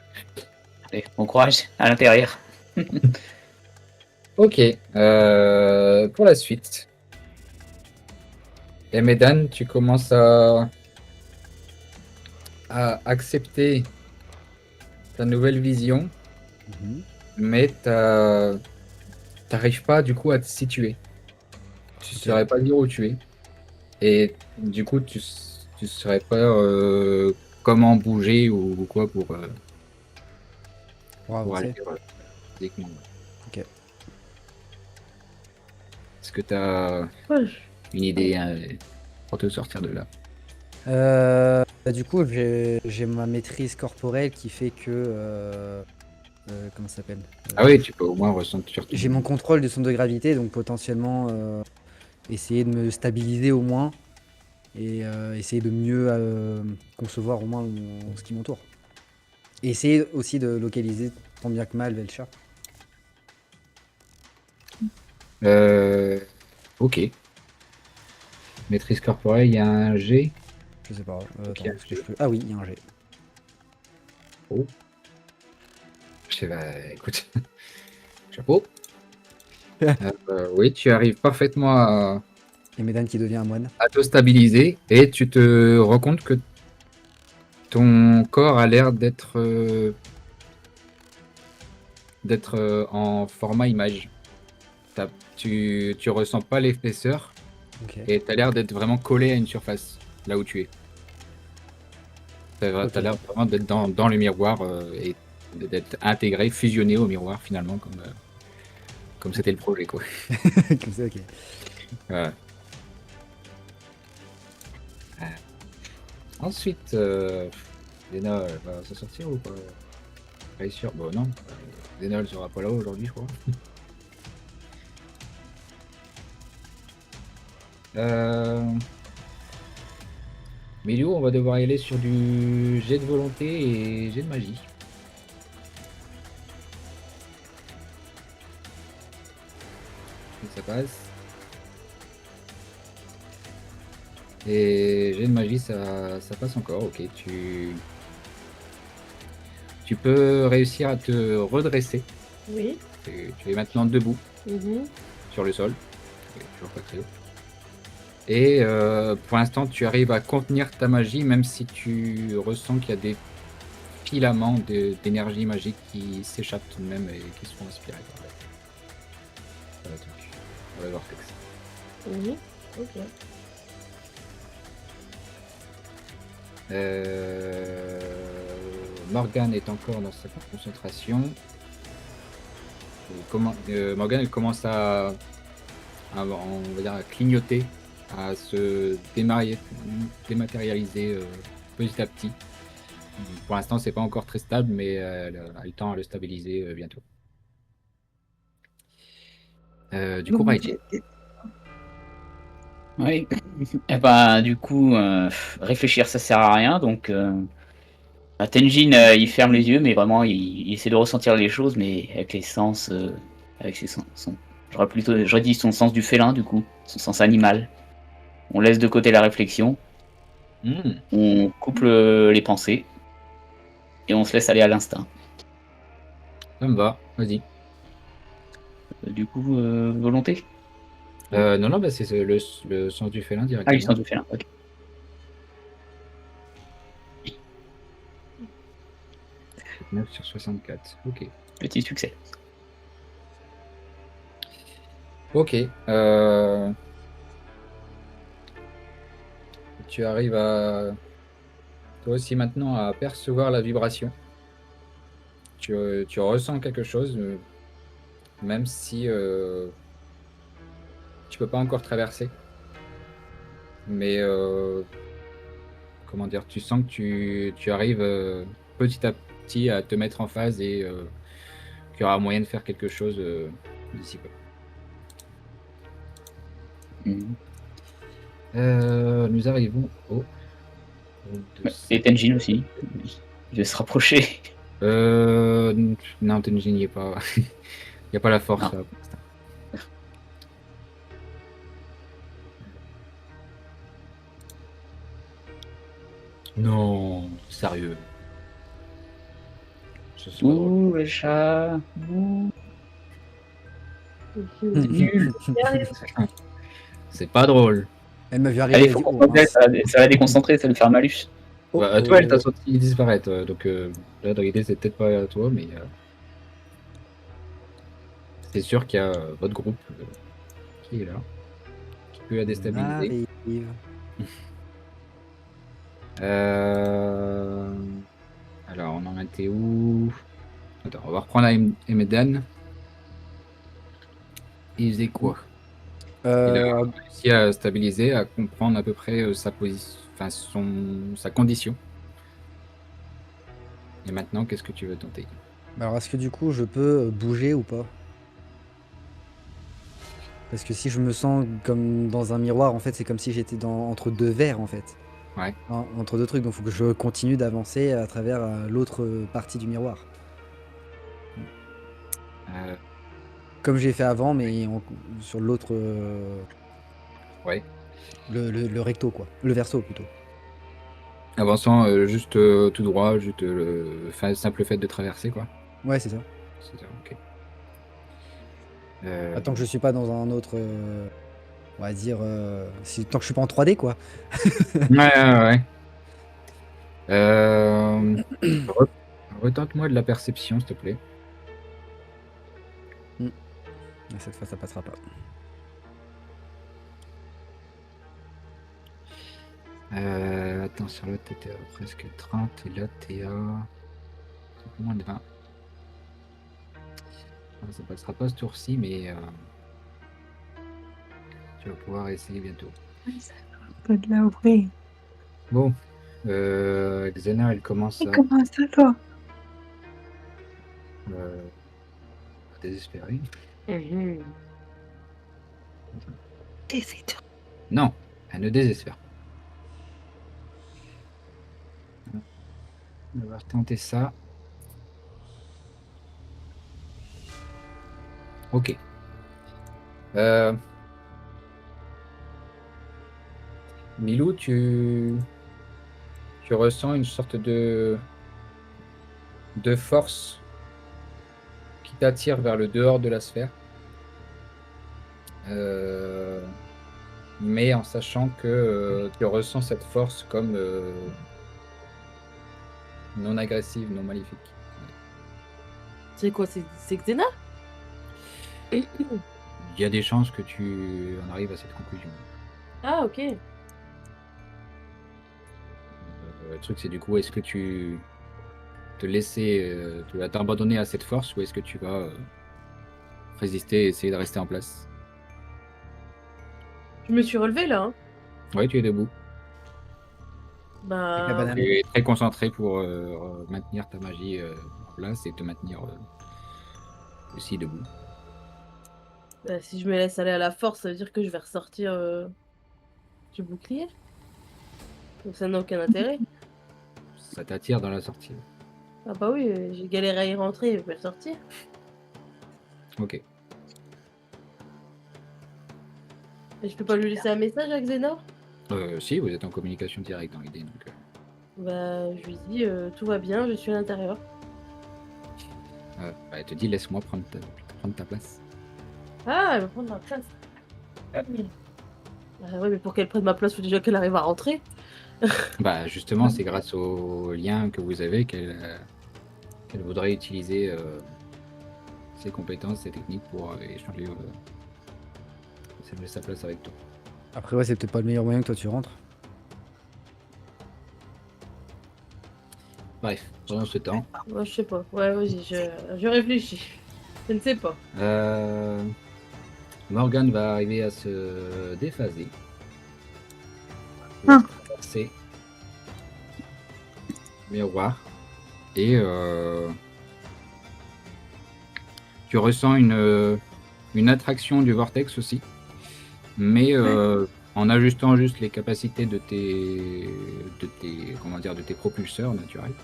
Allez, bon courage à l'intérieur.
Ok, pour la suite. Et Medan, tu commences à accepter ta nouvelle vision, mais t'arrives pas du coup à te situer. Tu ne saurais pas dire où tu es. Et du coup, tu saurais pas comment bouger ou quoi pour
Pour avancer.
aller physiquement.
Ok.
Est-ce que tu as
Ouais,
une idée pour te sortir de là?
Du coup, j'ai ma maîtrise corporelle qui fait que. Comment ça s'appelle?
Ah oui, tu peux au moins ressentir ton...
J'ai mon contrôle du centre de gravité, donc potentiellement essayer de me stabiliser au moins et essayer de mieux concevoir au moins ce qui m'entoure. Et essayer aussi de localiser tant bien que mal Velcha.
Ok. Maîtrise corporelle, il y a un G.
Je sais pas. Attends,
Ok.
est-ce que je peux. Ah oui, il y a un G.
Oh. Je sais pas, écoute. Chapeau. Oui, tu arrives parfaitement
Et Médan qui devient un moine.
à te stabiliser et tu te rends compte que ton corps a l'air d'être en format image. Tu ressens pas l'épaisseur
Ok.
et tu as l'air d'être vraiment collé à une surface là où tu es.
Ok.
T'as l'air vraiment d'être dans le miroir et d'être intégré, fusionné au miroir finalement, comme c'était le projet, quoi.
Comme ça, ok.
Ouais. Ensuite, Zena elle va s'en sortir ou pas? Pas sûr. Bon, non. Zena elle sera pas là aujourd'hui, je crois. Milou, on va devoir y aller sur du jet de volonté et jet de magie. Et ça passe. Et jet de magie, ça passe encore. Ok, tu peux réussir à te redresser.
oui.
Tu es maintenant debout
Mhm.
sur le sol. Toujours pas très haut. Et pour l'instant, tu arrives à contenir ta magie, même si tu ressens qu'il y a des filaments d'énergie magique qui s'échappent tout de même et qui sont inspirés par le truc, par le vortex.
Mhm. Ok.
Morgane est encore dans sa concentration. Morgane elle commence on va dire, à clignoter, à se dématérialiser petit à petit. Pour l'instant, c'est pas encore très stable, mais elle a le temps à le stabiliser bientôt. Du coup, Raiji.
Oui. Et ben, du coup, réfléchir, ça sert à rien. Donc, Tenjin, il ferme les yeux, mais vraiment, il essaie de ressentir les choses, mais avec les sens, avec ses sens, j'aurais dit son sens du félin, du coup, son sens animal. On laisse de côté la réflexion, on coupe les pensées, et on se laisse aller à l'instinct.
Ça me va, vas-y.
Du coup, volonté?
Non, non, bah, c'est le sens du félin
Ah oui,
directement.
sens du félin, ok.
9 sur 64. Ok.
Petit succès.
Ok. Tu arrives toi aussi maintenant à percevoir la vibration. Tu ressens quelque chose, même si tu peux pas encore traverser. Mais comment dire, tu sens que tu arrives petit à petit à te mettre en phase et qu'il y aura moyen de faire quelque chose d'ici peu.
Mhm.
Nous arrivons au de
Et Tenjin aussi, il veut se rapprocher.
Non, Tenjin, il n'y a pas. Il n'y a pas la force
Non.
là, pour l'instant. Non, sérieux. Ça, c'est pas drôle.
Ouh, le chat. Ouh.
Nul.
C'est pas drôle.
Elle m'a vu
Allez,
arriver, elle a
faut
dit
qu'on
oh
s'en
mince.
ça va déconcentrer, ça va le faire malus.
Oh,
Bah, toi, elle t'a
oh.
senti disparaître. Donc là, dans l'idée, c'est peut-être pas toi, mais c'est sûr qu'il y a votre groupe qui est là, qui peut la
On
déstabiliser.
arrive.
Euh, Alors, on en était où? Attends, on va reprendre Emedan. Il faisait quoi? Il a
Euh,
réussi à stabiliser, à comprendre à peu près sa position, enfin sa condition. Et maintenant, qu'est-ce que tu veux tenter?
alors, est-ce que du coup, je peux bouger ou pas? Parce que si je me sens comme dans un miroir, en fait, c'est comme si j'étais entre deux verres, en fait.
Ouais.
Entre deux trucs, donc il faut que je continue d'avancer à travers l'autre partie du miroir.
Euh,
Comme j'ai fait avant, mais sur l'autre.
ouais.
Le recto, quoi. Le verso, plutôt.
Avançant juste tout droit, juste simple fait de traverser, quoi.
Ouais, c'est ça.
C'est ça, ok.
Tant que je suis pas dans un autre. On va dire. Tant que je suis pas en 3D, quoi.
Ouais, ouais, ouais. Re- Retente-moi de la perception, s'il te plaît.
Cette fois, ça passera pas.
Attends, sur l'autre, t'étais à presque 30, et là, t'es à moins de 20. Ça passera pas ce tour-ci, mais tu vas pouvoir essayer bientôt.
Pas de la ouvrir.
Bon, Xena, elle commence
Et comment ça, toi?
à désespérer.
T'essaies de...
Non, elle ne désespère pas. On va tenter ça. Ok. Milou, tu ressens une sorte de force qui t'attire vers le dehors de la sphère. Mais en sachant que tu ressens cette force comme non agressive, non maléfique.
C'est quoi? C'est Xena?
Il y a des chances que tu en arrives à cette conclusion.
Ah, ok.
Le truc, c'est du coup, est-ce que tu tu vas t'abandonner à cette force ou est-ce que tu vas résister et essayer de rester en place?
Je me suis relevée là. Hein.
Ouais, tu es debout.
Avec la
Bah,
banane.
Tu es très concentré pour maintenir ta magie en place et te maintenir aussi debout.
bah, si je me laisse aller à la force, ça veut dire que je vais ressortir du bouclier. Donc ça n'a aucun intérêt.
Ça t'attire dans la sortie.
Ah bah oui, j'ai galéré à y rentrer, je vais ressortir.
Ok.
Et je peux pas lui laisser un message à Xena?
Si, vous êtes en communication directe dans l'idée. Donc,
Bah, je lui dis tout va bien, je suis à l'intérieur.
elle te dit laisse-moi prendre ta place.
Ah, elle va prendre ma place. Ah ouais, mais pour qu'elle prenne ma place, faut déjà qu'elle arrive à rentrer.
Bah justement, c'est grâce au lien que vous avez qu'elle voudrait utiliser ses compétences, ses techniques pour échanger sa place avec toi.
Après, ouais, c'est peut-être pas le meilleur moyen que toi tu rentres.
Bref, pendant ce temps,
Moi, je sais pas. Ouais, vas-y, je réfléchis. Je ne sais pas.
Morgane va arriver à se déphaser.
Ah.
Traverser le miroir. Et tu ressens une attraction du vortex aussi. Mais en ajustant juste les capacités de tes propulseurs naturels,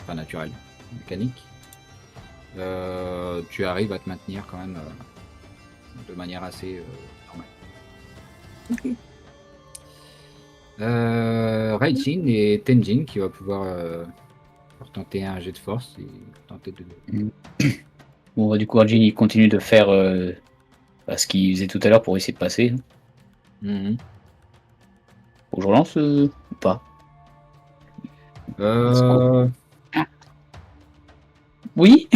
enfin naturels, mécaniques, tu arrives à te maintenir quand même de manière assez normale.
Ok.
Raijin et Tenjin qui va pouvoir tenter un jet de force et tenter de...
Bon, bah, du coup, Arjun, il continue de faire ce qu'il faisait tout à l'heure pour essayer de passer.
Mhm.
Faut que je relance ou pas? Oui.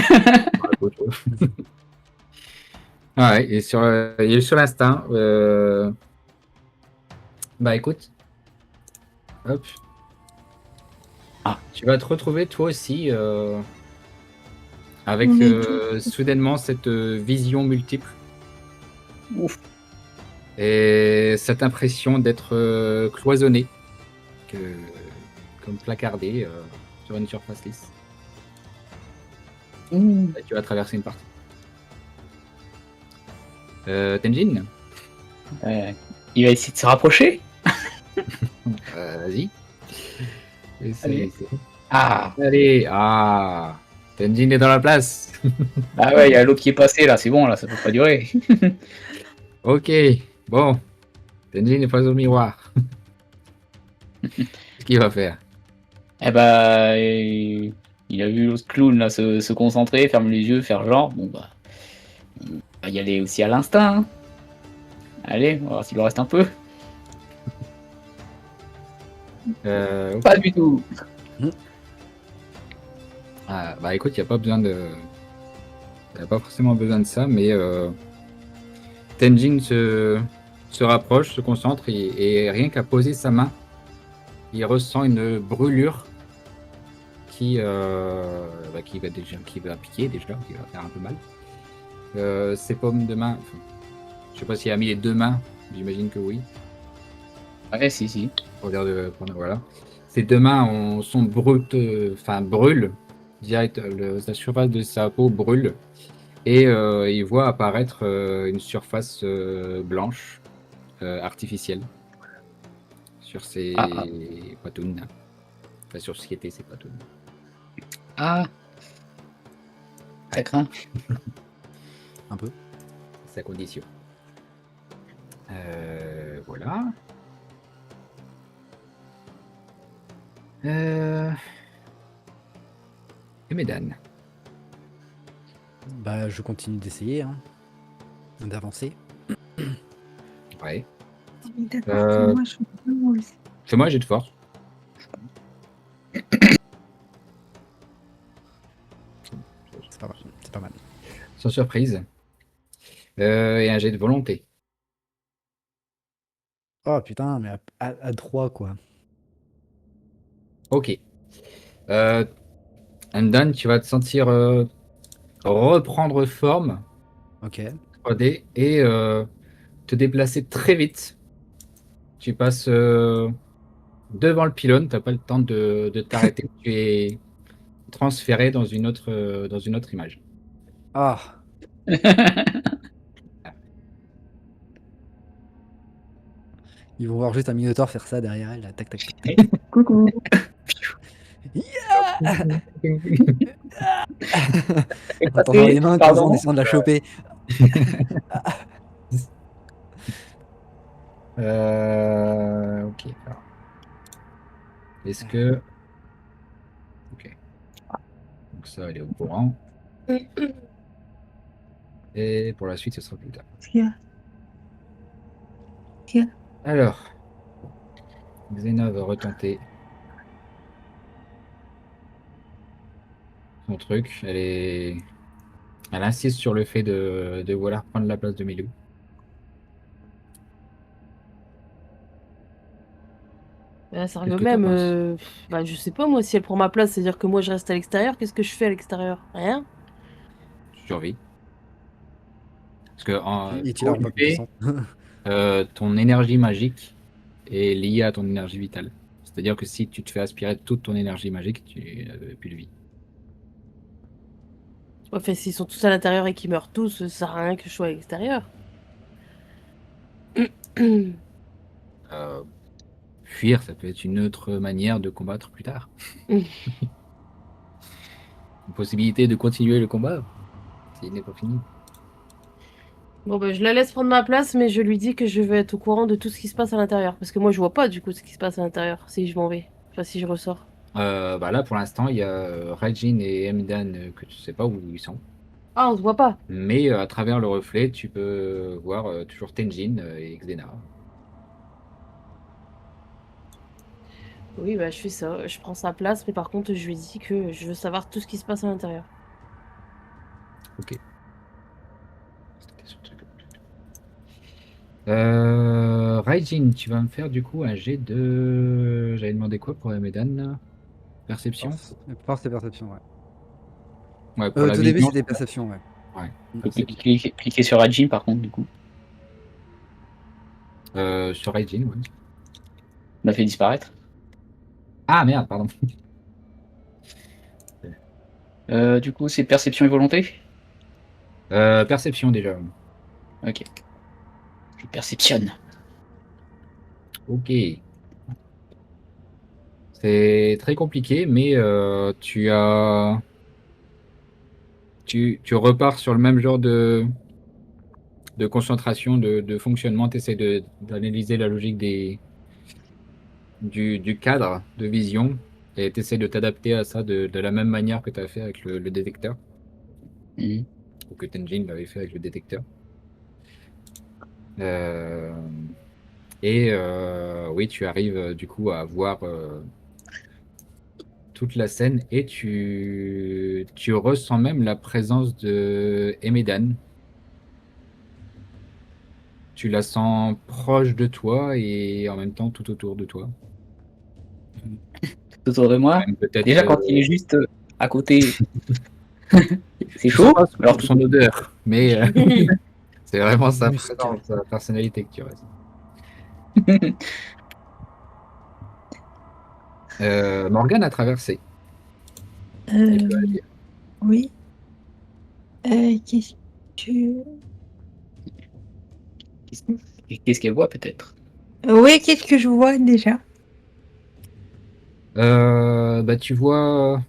Ouais, il est sur l'instinct. Bah écoute, hop.
Ah.
Tu vas te retrouver toi aussi avec
On est
soudainement cette vision multiple.
Ouf.
Et cette impression d'être cloisonné, comme placardé sur une surface lisse. Et tu vas traverser une partie. Tenjin,
Il va essayer de se rapprocher.
vas-y.
Allez. Ah,
Allez, Tenjin est dans la place.
ah ouais, il y a l'autre qui est passé là, c'est bon, là, ça peut pas durer.
Ok, bon. Tenjin est face au miroir. Qu'est-ce qu'il va faire?
Eh bah, il a vu l'autre clown là se concentrer, fermer les yeux, faire genre. Bon bah, il va y aller aussi à l'instinct. Hein. Allez, on va voir s'il lui reste un peu.
Ok.
Pas du tout.
Bah écoute, il n'y a pas besoin de. Y a pas forcément besoin de ça, mais Tenjin se rapproche, se concentre et rien qu'à poser sa main, il ressent une brûlure qui va piquer déjà, qui va faire un peu mal. Ses paumes de main, enfin, je sais pas s'il a mis les deux mains, j'imagine que oui.
Ouais, si.
Voilà. Ses deux mains sont brûlent direct, la surface de sa peau brûle et il voit apparaître une surface blanche artificielle sur ses patounes, enfin sur ce qui était ses patounes.
Ah, ça craint.
Un peu.
Sa condition. Voilà. Et Médan.
Bah, je continue d'essayer, hein, d'avancer.
Ouais.
D'accord, moi je suis bien aussi.
Fais-moi un jet de force.
C'est pas mal.
Sans surprise. Et un jet de volonté.
Oh putain, mais à 3 quoi.
Ok. Andan, tu vas te sentir reprendre forme
Ok.
3D et te déplacer très vite. Tu passes devant le pylône, tu n'as pas le temps de t'arrêter. Tu es transféré dans une autre image.
Ah. Ils vont voir juste un Minotaur faire ça derrière elle, là, tac tac tac tac.
Coucou.
En tendant les mains comme ça en essayant de la choper.
Ok. Alors. Est-ce que. Ok. Donc ça, elle est au courant. Et pour la suite, ce sera plus tard.
Tiens.
Alors. Xena va retenter son truc. Elle insiste sur le fait de vouloir prendre la place de Milou.
Bah, ça
Qu'est-ce
revient
que t'en
même.
penses?
Bah, je sais pas, moi, si elle prend ma place, c'est-à-dire que moi je reste à l'extérieur, qu'est-ce que je fais à l'extérieur? Rien.
Survie. Parce que
Et tu
pour
l'as pas
UV,
puissant.
ton énergie magique est liée à ton énergie vitale. C'est-à-dire que si tu te fais aspirer toute ton énergie magique, tu n'as plus de vie.
Enfin, s'ils sont tous à l'intérieur et qu'ils meurent tous, ça sert à rien que je sois à l'extérieur.
Fuir, ça peut être une autre manière de combattre plus tard. Une possibilité de continuer le combat s'il n'est pas fini.
Bon, bah, je la laisse prendre ma place, mais je lui dis que je vais être au courant de tout ce qui se passe à l'intérieur. Parce que moi, je vois pas du coup ce qui se passe à l'intérieur si je m'en vais. Enfin, si je ressors.
Bah là, pour l'instant, il y a Raijin et Emdan que tu sais pas où ils sont.
Ah, on se voit pas.
Mais à travers le reflet, tu peux voir toujours Tenjin et Xena.
Oui, bah, je fais ça. Je prends sa place, mais par contre, je lui dis que je veux savoir tout ce qui se passe à l'intérieur.
Ok. Raijin, tu vas me faire du coup un jet de. J'avais demandé quoi pour Medan? Perception?
Force et perception, ouais.
Ouais, pour la
Tout début,
vision.
c'était perception, ouais.
Ouais.
Cliquez sur Rajin par contre, du coup.
Sur Raijin, ouais.
On l'a fait disparaître.
Ah merde, pardon.
Du coup, c'est perception et volonté.
Perception déjà.
Ok. Je perceptionne.
Ok. C'est très compliqué, mais tu repars sur le même genre de concentration, de fonctionnement. Tu essaies d'analyser la logique du cadre de vision et tu essaies de t'adapter à ça de la même manière que tu as fait avec le détecteur,
Mhm.
ou que Tenjin l'avait fait avec le détecteur. Euh, oui, tu arrives du coup à voir toute la scène et tu ressens même la présence de Emedan. Tu la sens proche de toi et en même temps tout autour de toi.
Tout autour de moi.
Même peut-être,
Déjà, quand il est juste à côté, c'est
tu sens
chaud.
pas
Alors, tout
son odeur, mais c'est vraiment sa
Musc.
présence, sa personnalité que tu restes. Morgane a traversé. Tu peux
Euh,
agir.
oui. Qu'est-ce que...
Qu'est-ce qu'elle voit, peut-être?
Oui, qu'est-ce que je vois déjà?
Bah, tu vois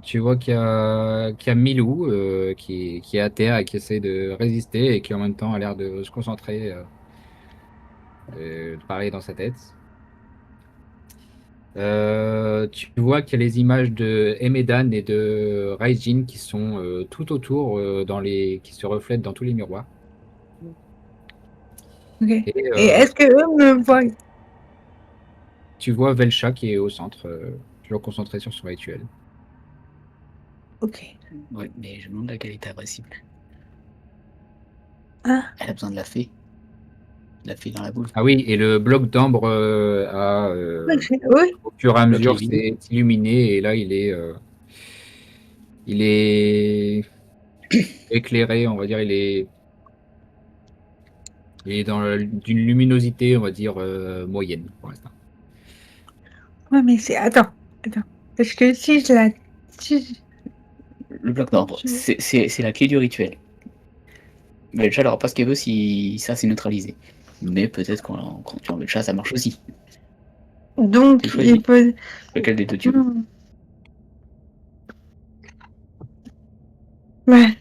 qu'il y a Milou qui est à terre et qui essaie de résister et qui en même temps a l'air de se concentrer, pareil dans sa tête. Tu vois qu'il y a les images de Emedan et de Raijin qui sont tout autour, qui se reflètent dans tous les miroirs.
Ok.
Et
Et est-ce que eux me voient?
tu vois Velcha qui est au centre, toujours concentré sur son rituel.
Ok.
Ouais, mais je me demande laquelle est agressive.
Ah,
Elle a besoin de la fée. La fée dans la boule.
Ah oui, et le bloc d'ambre
oui.
au fur et à
Bloc
mesure
livide.
s'est illuminé et là il est éclairé, on va dire, il est d'une luminosité, on va dire, moyenne pour l'instant.
Ouais, mais c'est... Attends. Parce que si je la... Si
Le bloc d'ambre,
je-
c'est la clé du rituel. Belcha n'aura pas ce qu'elle veut si ça c'est neutralisé. Mais peut-être quand tu en Belcha, ça marche aussi. Tu
Donc, il
choisis.
peut...
Lequel des deux tu veux.
Hmm. Ouais.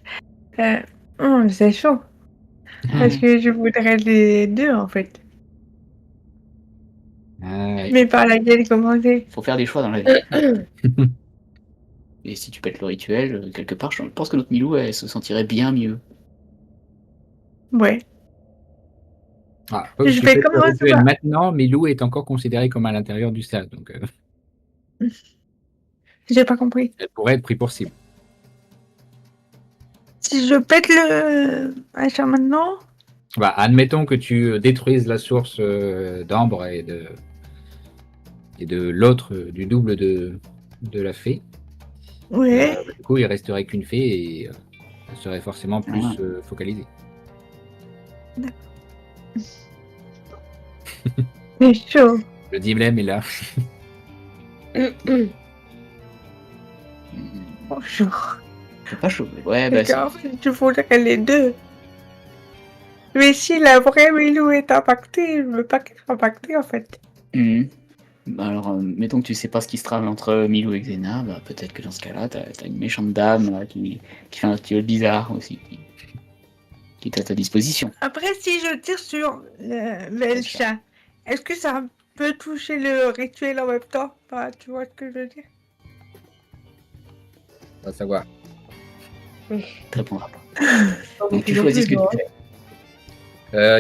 Euh, c'est chaud. Parce que je voudrais les deux, en fait.
Ah,
Mais par laquelle commencer?
Faut faire des choix dans la vie. Et si tu pètes le rituel, quelque part, je pense que notre Milou, elle se sentirait bien mieux.
Ouais.
Comme
Je
tu
vais
fais le
commencer
rituel
par...
maintenant, Milou est encore considérée comme à l'intérieur du cercle, donc
J'ai pas compris.
elle pourrait être prise pour cible.
Si je pète le machin maintenant,
Bah, admettons que tu détruises la source d'ambre et de l'autre, du double de la fée.
ouais,
Du coup, il resterait qu'une fée et elle serait forcément plus focalisée.
c'est chaud.
Le dilemme est là.
Bonjour.
C'est pas chaud. Ouais, bah,
Parce qu'en fait, je voudrais les deux. Mais si la vraie Milou est impactée, je veux pas qu'elle soit impactée, en fait.
Bah alors, mettons que tu sais pas ce qui se trame entre Milou et Xena, bah peut-être que dans ce cas-là, t'as une méchante dame qui fait un rituel bizarre aussi, qui est à ta disposition.
Après, si je tire sur le chat, est-ce que ça peut toucher le rituel en même temps? Enfin, tu vois ce que je veux dire?
On va savoir.
Tu répondras pas. Donc tu choisis ce que tu fais.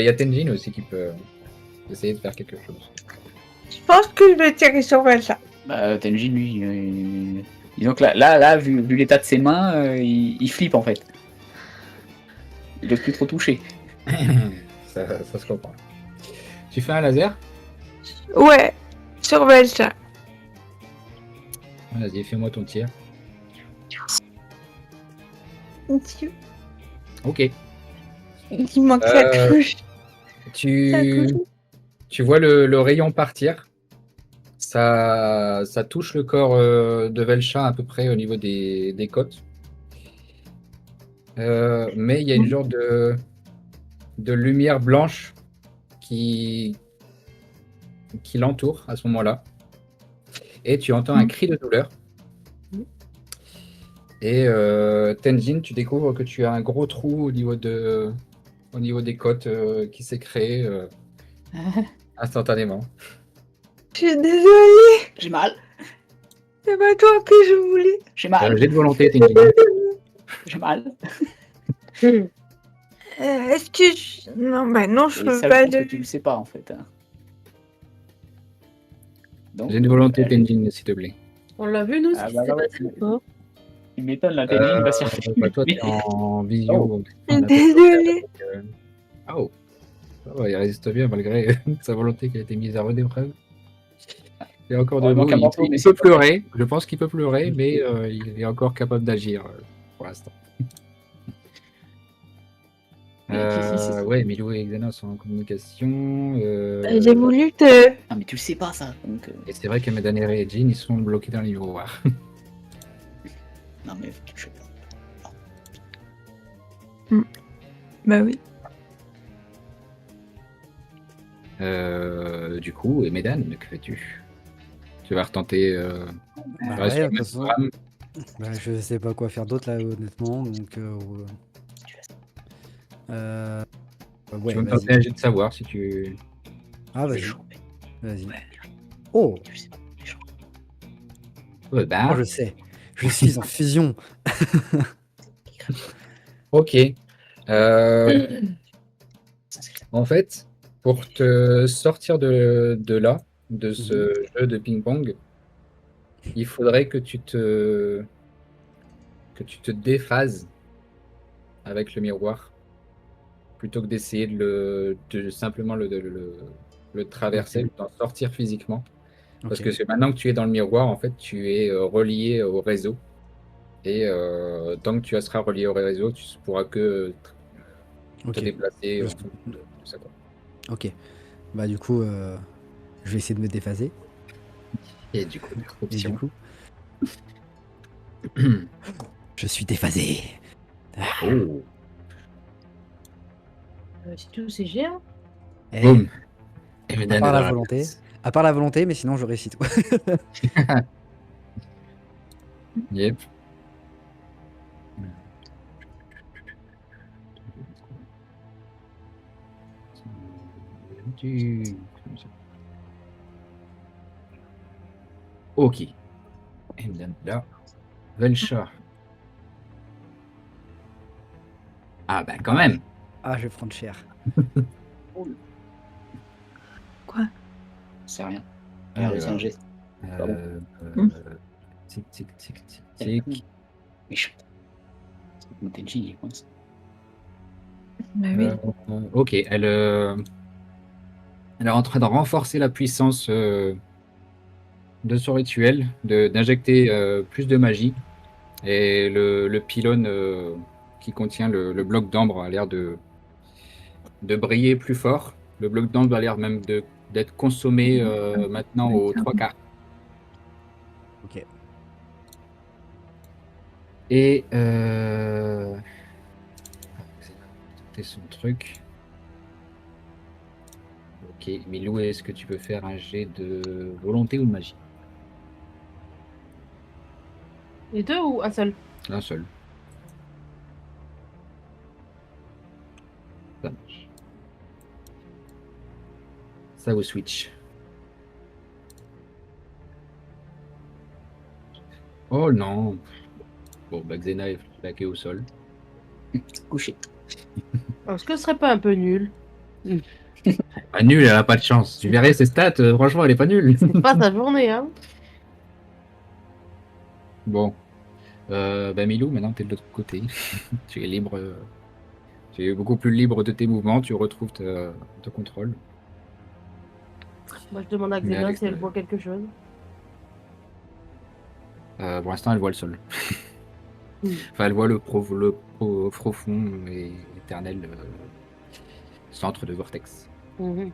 Il y a Tenjin aussi qui peut essayer de faire quelque chose.
Je pense que je vais tirer sur le chat.
Bah Tenjin, lui, disons que là vu l'état de ses mains, il flippe en fait. Il ose plus trop toucher.
Ça se comprend. Tu fais un laser?
Ouais, sur le chat.
Vas-y, fais-moi ton tir. Ok.
Il manque la
Euh,
touche. La
Tu,
touche.
tu vois le rayon partir. Ça touche le corps de Velcha à peu près au niveau des côtes. Mais il y a une genre de lumière blanche qui, qui l'entoure à ce moment-là. Et tu entends un cri de douleur. Et Tenjin, tu découvres que tu as un gros trou au niveau des côtes qui s'est créé instantanément.
Je suis désolée.
J'ai mal.
C'est pas toi que je voulais.
J'ai mal.
J'ai de volonté, Tenjin.
J'ai mal.
Est-ce que non, bah non, je
Et
peux
ça,
pas
je pense
le.
que tu le sais pas en fait. Hein. Donc,
J'ai de volonté,
allez.
Tenjin, s'il te plaît.
On l'a vu, nous, ce
Ah,
qui
bah,
s'est
ouais,
passé ou pas?
Il m'étonne la Tenjin va s'y
Bah, toi, tu es en visio.
Oh.
Je suis désolée.
Oh. Il résiste bien malgré sa volonté qui a été mise à rude épreuve. Il est encore
Oh, il
debout.
manque un morceau, mais
Il
c'est
peut
pas grave.
pleurer. Je pense qu'il peut pleurer, mais il est encore capable d'agir pour l'instant.
Mais si.
Ouais, Milou et Xena sont en communication.
J'ai voulu te.
Ah, mais tu le sais pas ça. Donc,
Et c'est vrai que Medaner et Jean, ils sont bloqués dans les miroirs.
non, mais je sais pas.
Bah oui.
Du coup, et Medan, que fais-tu? Tu vas retenter.
Bah
tu restes
ouais,
sur
de
le
toute
même
façon,
programme.
bah, je sais pas quoi faire d'autre là, honnêtement. Donc, ouais,
Tu veux me
vas-y.
tenter un jet de savoir si tu.
Ah,
C'est
vas-y,
chaud.
vas-y.
Ouais.
Oh,
Tu sais pas, c'est chaud.
Ouais, ben,
oh, je sais. Je suis en fusion.
ok.
Ça, c'est ça.
En fait, pour te sortir de là, de
Mhm.
ce jeu de ping-pong, il faudrait que tu te déphases avec le miroir plutôt que d'essayer de simplement le traverser, d'en sortir physiquement. Parce
Ok,
que c'est maintenant que tu es dans le miroir, en fait, tu es relié au réseau. Et tant que tu seras relié au réseau, tu ne pourras que te
ok.
déplacer en
Je-
fonction de ça, quoi.
Ok. Bah du coup, je vais essayer de me déphaser.
Et du coup,
Et du
option.
coup, je suis déphasé.
Oh,
C'est tout, c'est géant.
Eh,
boum. Et
à
Medan
part
est
la
dans la
volonté.
place.
À part la volonté, mais sinon je réussis tout.
Yep. Ok. Et Medan là. Velcha. Ah ben quand même.
Ah, je vais prendre cher.
C'est rien.
Alors,
Regarde, c'est un geste.
Euh,
Hmm.
Tic, tic, tic, tic,
Elle est
tic.
méchante. Mon Tenjin, il est coincé.
Bah oui.
Ok, elle est en train de renforcer la puissance de son rituel, d'injecter plus de magie. Et le pylône qui contient le bloc d'ambre a l'air de briller plus fort. Le bloc d'ambre a l'air même d'être consommé maintenant aux 3/4.
Ok.
Et c'était son truc. Ok, Milou, est-ce que tu peux faire un jet de volonté ou de magie?
Les deux ou un seul?
Un seul. Ça marche. Ça vous switch. Oh non. Bon, bah Xena est plaqué au sol.
Couché.
Est-ce que ce serait pas un peu nul?
Pas nulle, elle a pas de chance. Tu verrais ses stats, franchement, elle est pas nulle.
C'est pas sa journée, hein?
Bon. Bah Milou, maintenant t'es de l'autre côté. Tu es libre. Tu es beaucoup plus libre de tes mouvements. Tu retrouves ton contrôle.
Moi, je demande à
Mais
Xena
Alex,
si elle voit quelque chose.
Pour l'instant, elle voit le sol.
Mm.
Enfin, elle voit le profond et éternel centre de vortex.
Mhm.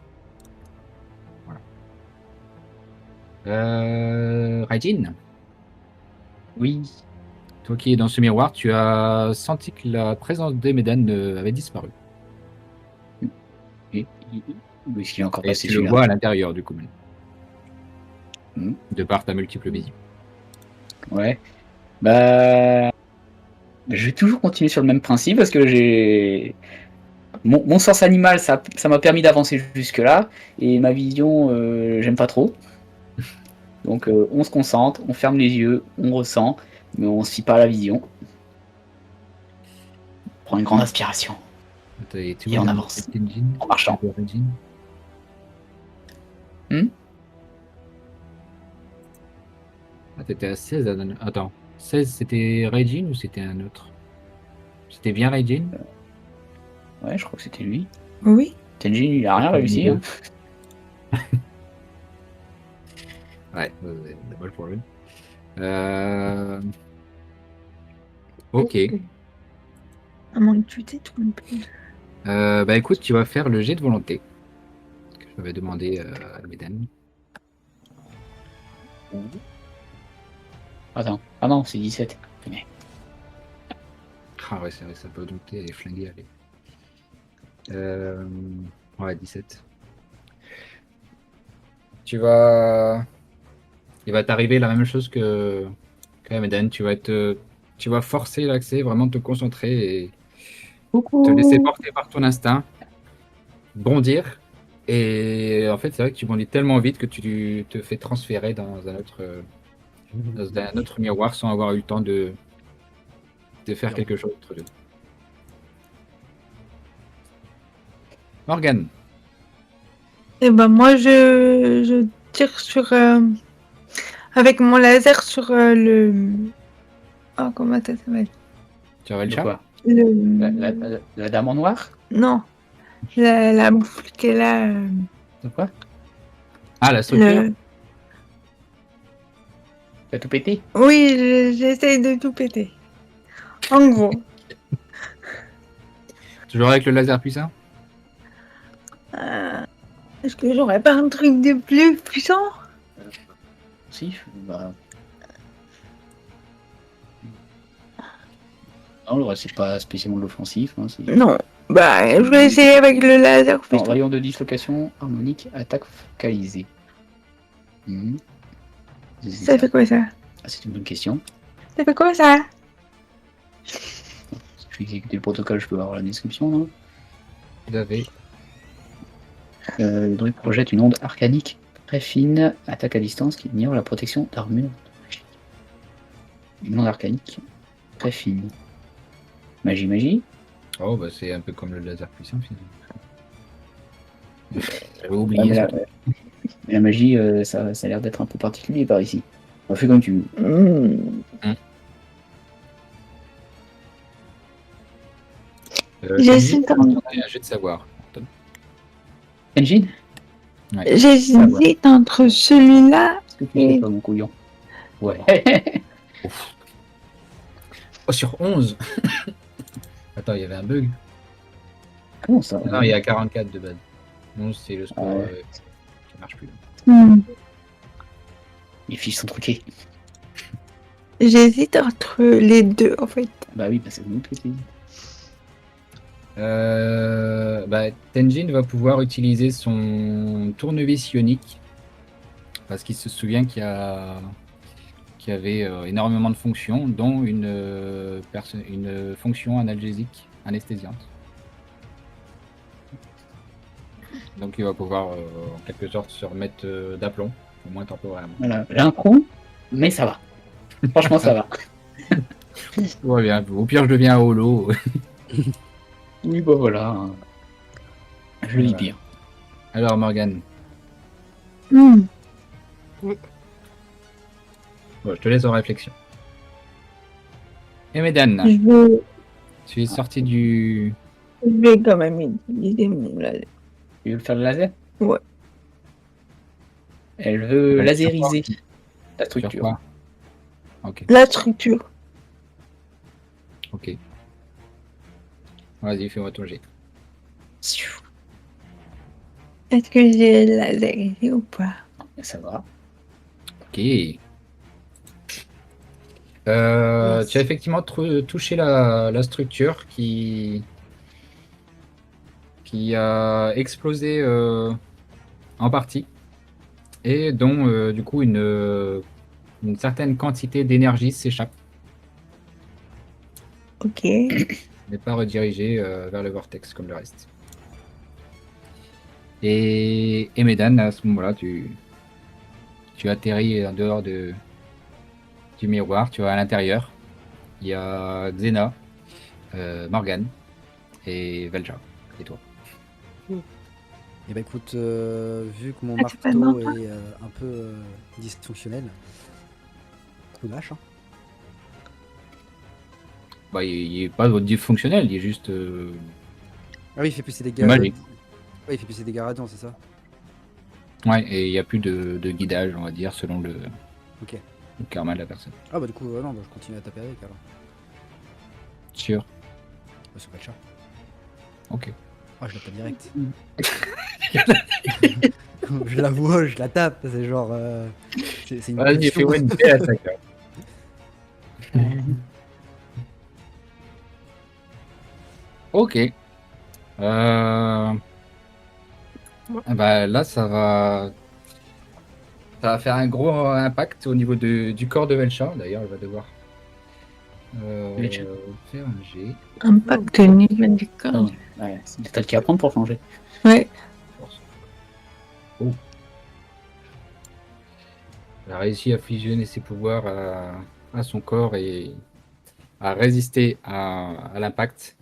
Raijin,
Oui.
toi qui es dans ce miroir, tu as senti que la présence d'Emedan avait disparu.
Et où est-ce qu'il est encore
Et
passé
tu le
celui-là?
vois à l'intérieur du coup,
Mhm.
de par ta multiple vision.
Ouais. Bah. Je vais toujours continuer sur le même principe parce que j'ai. Mon sens animal, ça m'a permis d'avancer jusque-là. Et ma vision, j'aime pas trop. Donc on se concentre, on ferme les yeux, on ressent, mais on se fie pas à la vision. On prend une grande aspiration.
Et
Et on avance. En marchant.
Ah, t'étais à 16. Attends. 16, c'était Raijin ou c'était un autre? C'était bien Raijin?
Ouais, je crois que c'était lui.
Oui.
Tenjin, il a rien réussi. Hein.
Ouais, dommage pour lui. Ok.
À moins que tu t'es trompé.
Bah écoute, tu vas faire le jet de volonté que je vais demander à Medan.
Attends. Ah non, c'est 17. Mais...
Ah ouais, c'est vrai, ça peut douter, elle est flinguée, allez. Ouais, 17. Tu vas... Il va t'arriver la même chose que Medan. Tu vas forcer l'accès, vraiment te concentrer et te laisser porter par ton instinct, bondir. Et en fait, c'est vrai que tu bondis tellement vite que tu te fais transférer dans un autre miroir sans avoir eu le temps de faire quelque chose entre deux. Morgane.
Et ben moi je tire sur avec mon laser sur le. Oh, comment ça s'appelle?
Tu avais le
De
chat?
quoi?
Le.
La dame en noir?
Non. La boucle qu'elle a.
De quoi?
Ah, la structure?
Le...
T'as tout pété?
Oui, j'essaye de tout péter. En gros.
Toujours avec le laser puissant?
Est-ce que j'aurais pas un truc de plus puissant?
Si, bah. Non, le reste, c'est pas spécialement de l'offensif. Hein,
Non. Bah, je vais essayer avec le laser
non,
puissant.
rayon de dislocation, harmonique, attaque focalisée.
Ça fait quoi ça?
Ah, c'est une bonne question.
Ça fait quoi ça?
Si je vais exécuter le protocole, je peux avoir la description, non?
Vous avez.
Le druide projette une onde arcanique très fine, attaque à distance qui ignore la protection d'armure. Une onde arcanique très fine. Magie.
Oh, bah c'est un peu comme le laser puissant finalement. J'avais
Ouais,
oublié
mais
ça.
la magie, ça a l'air d'être un peu particulier par ici. On fait comme tu veux.
J'hésite
un jet de savoir.
Engine?
Ouais.
J'hésite entre celui-là
Est-ce que tu sais pas, mon couillon? Ouais.
Oh, sur 11. Attends, il y avait un bug.
Comment ça?
Non, il y a 44 de base. 11, c'est le score
Ouais.
qui marche plus.
Les fiches sont truquées.
J'hésite entre les deux en fait.
Bah oui, bah c'est bon que t'es dit.
Tenjin va pouvoir utiliser son tournevis ionique parce qu'il se souvient qu'il y avait énormément de fonctions, dont une fonction analgésique, anesthésiante. Donc il va pouvoir en quelque sorte se remettre d'aplomb, au moins temporairement.
Voilà, j'ai un trou, mais ça va. Franchement, ça va.
Tout va bien. Au pire, je deviens un holo.
Oui, bah voilà. Je le vis bien.
Alors, Morgane,
Hmm.
bon, je te laisse en réflexion. Et Medan, tu es sorti du.
Je vais quand même utiliser mon laser.
Tu veux le faire le laser?
Ouais.
Elle veut
Ouais,
laseriser la
Sur
structure.
quoi? Ok,
La structure.
ok. Vas-y, fais-moi ton jet.
Est-ce que j'ai le laser ici ou pas?
Ça va.
Ok. Tu as effectivement touché la structure qui a explosé en partie et dont du coup une certaine quantité d'énergie s'échappe,
Ok.
mais pas redirigée vers le vortex comme le reste. Et Medan, à ce moment-là, tu atterris en dehors du miroir, tu vas à l'intérieur. Il y a Xena, Morgan et Velja. Et toi?
Et bah écoute, vu que mon
Ah, c'est pas non,
marteau
toi
est un peu dysfonctionnel, coup de hache, hein.
Bah, il est pas dysfonctionnel, il est juste
Ah oui, il fait plus ses dégâts.
magique.
Ouais, il fait plus ses dégâts radiants, c'est ça?
Ouais, et il n'y a plus de guidage, on va dire, selon
Ok.
le karma de la personne.
Ah bah du coup, non, bah, je continue à taper avec alors.
Sûr.
Bah, c'est pas le chat.
Ok.
Ah, je la tape direct. Je la vois, je la tape, c'est genre. C'est une
Vas-y,
pulsion.
fais-moi une belle attaque. Ok. Bah, là, ça va faire un gros impact au niveau du corps de Velcha. D'ailleurs, elle va devoir
Velcha.
faire un jet.
Impact au niveau du corps.
Ouais, c'est des tas qui à prendre pour changer.
Ouais.
Oh. Elle a réussi à fusionner ses pouvoirs à son corps et à résister à l'impact.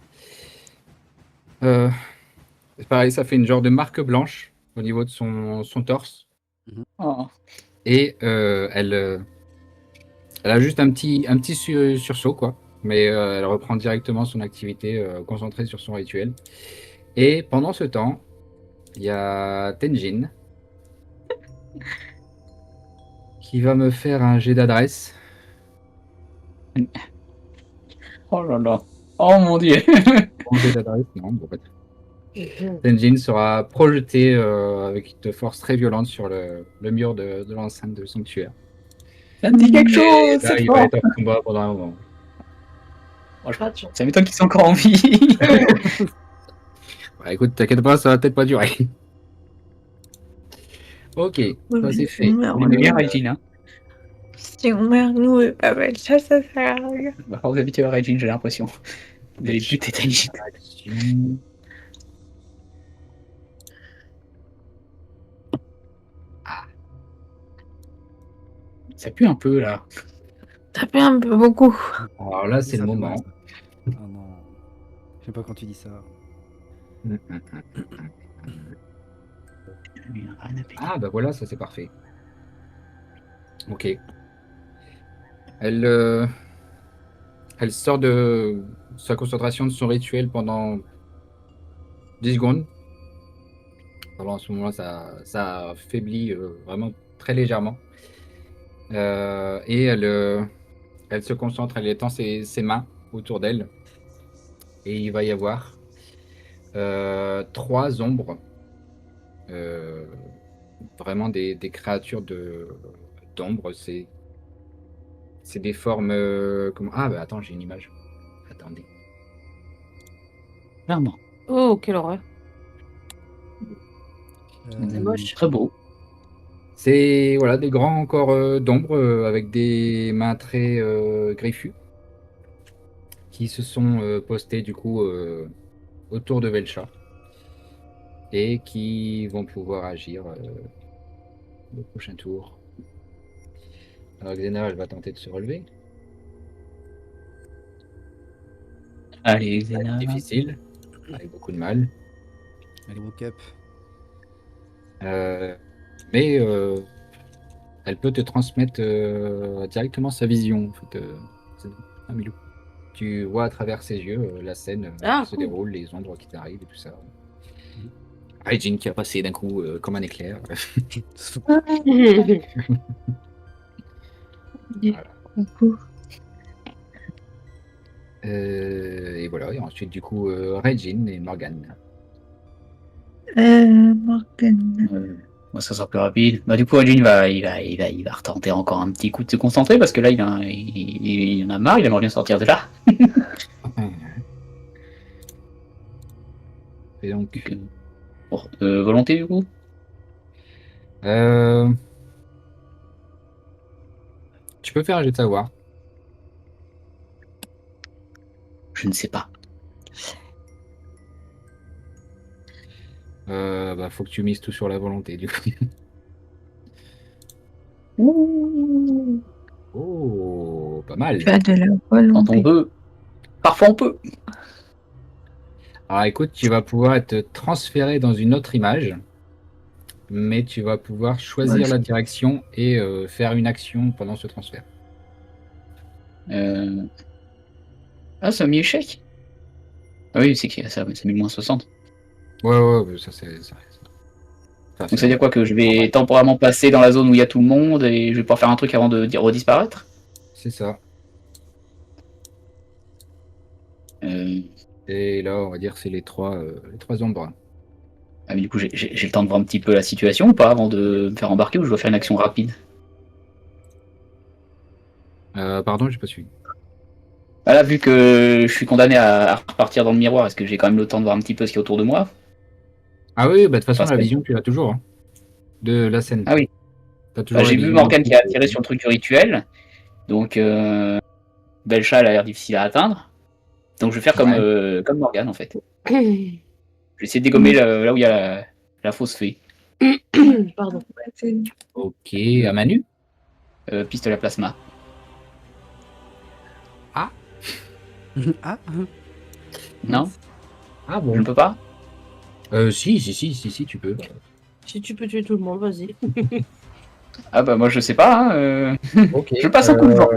C'est pareil, ça fait une genre de marque blanche au niveau de son torse.
Oh.
Et elle a juste un petit sursaut, quoi. Mais elle reprend directement son activité concentrée sur son rituel. Et pendant ce temps, il y a Tenjin qui va me faire un jet d'adresse.
Oh là là. Oh mon dieu.
Un jet d'adresse, non, bon, pas. Tenjin sera projeté avec une force très violente sur le mur de l'enceinte de sanctuaire.
Ça me dit quelque
Et
chose,
là,
c'est
il va
fort.
être en combat pendant un moment.
Oh, ça m'étonne qu'ils sont encore en vie.
Bah, écoute, t'inquiète pas, ça va peut-être pas durer. Ok, ça c'est fait.
On aimait bien Regine, hein.
Si on meurt, nous, et pas mal, ça sert à rien.
Bah, vous habitez à Regine, j'ai l'impression. Vous allez buter Tenjin.
Action.
Ça pue un peu là.
Ça fait un peu beaucoup.
Alors là, c'est
Ça
le
fait mal,
moment.
ça. Ah non. J'aime pas quand tu dis ça.
Ah bah voilà, ça c'est parfait. Ok. Elle, elle sort de sa concentration de son rituel pendant 10 secondes. Pendant ce moment-là, ça faiblit vraiment très légèrement. Et elle se concentre, elle étend ses mains autour d'elle. Et il va y avoir 3 ombres. Euh, Vraiment des créatures d'ombre. C'est des formes. Comment... Ah bah attends, j'ai une image. Attendez.
Clairement.
Oh, quelle horreur.
Euh,
moche.
Très beau.
C'est voilà, des grands corps d'ombre avec des mains très griffues qui se sont postés du coup autour de Velcha et qui vont pouvoir agir le prochain tour. Alors Xena, elle va tenter de se relever.
Allez, Xena.
Difficile, avec beaucoup de mal.
Allez, woke up.
Mais elle peut te transmettre directement sa vision. En fait, c'est un Milou. Tu vois à travers ses yeux la scène
Ah,
qui se
cool.
déroule, les ombres qui t'arrivent et tout ça. Raijin qui a passé d'un coup comme un éclair. Voilà.
Beaucoup.
Et voilà, et ensuite du coup Regine et Morgane.
Morgane.
Moi, ça sera plus rapide. Bah, du coup, Adjin il va retenter encore un petit coup de se concentrer parce que là, il en a marre, il aimerait bien sortir de là.
Et donc,
Donc, bon, volonté, du coup.
euh, tu peux faire un jet de savoir.
Je ne sais pas.
Bah, faut que tu mises tout sur la volonté du coup. Oh, pas mal.
Tu as de la
Quand on
volonté.
veut, parfois on peut.
Alors écoute, tu vas pouvoir être transféré dans une autre image, mais tu vas pouvoir choisir
Ouais.
la direction et faire une action pendant ce transfert.
Ah, ça a mis échec. Ah oui, c'est que ça a mis moins 60.
Ouais, ça c'est ça.
Donc ça veut dire quoi, que je vais temporairement passer dans la zone où il y a tout le monde et je vais pouvoir faire un truc avant de redisparaître.
C'est ça.
euh...
Et là, on va dire que c'est les trois ombres.
Ah, mais du coup, j'ai le temps de voir un petit peu la situation ou pas avant de me faire embarquer, ou je dois faire une action rapide?
Pardon, j'ai pas suivi.
Ah là, vu que je suis condamné à repartir dans le miroir, est-ce que j'ai quand même le temps de voir un petit peu ce qu'il y a autour de moi?
Ah oui, bah, de toute façon,
Enfin,
la vision, tu l'as toujours, hein, de la scène.
ah oui,
T'as
bah,
toujours la
j'ai vu
vision.
Morgane qui a tiré sur le truc du rituel, donc Belcha elle a l'air difficile à atteindre. Donc je vais faire
Ouais.
comme Morgane en fait. Je vais essayer de dégommer là où il y a la fausse fée.
Pardon.
Ok, à Manu.
Pistolet à plasma.
Ah,
Ah,
Non?
ah
Je
bon.
ne peux pas?
Si, tu peux.
Si tu peux tuer tout le monde, vas-y.
Ah bah moi je sais pas, hein,
Ok.
je passe un coup de vent.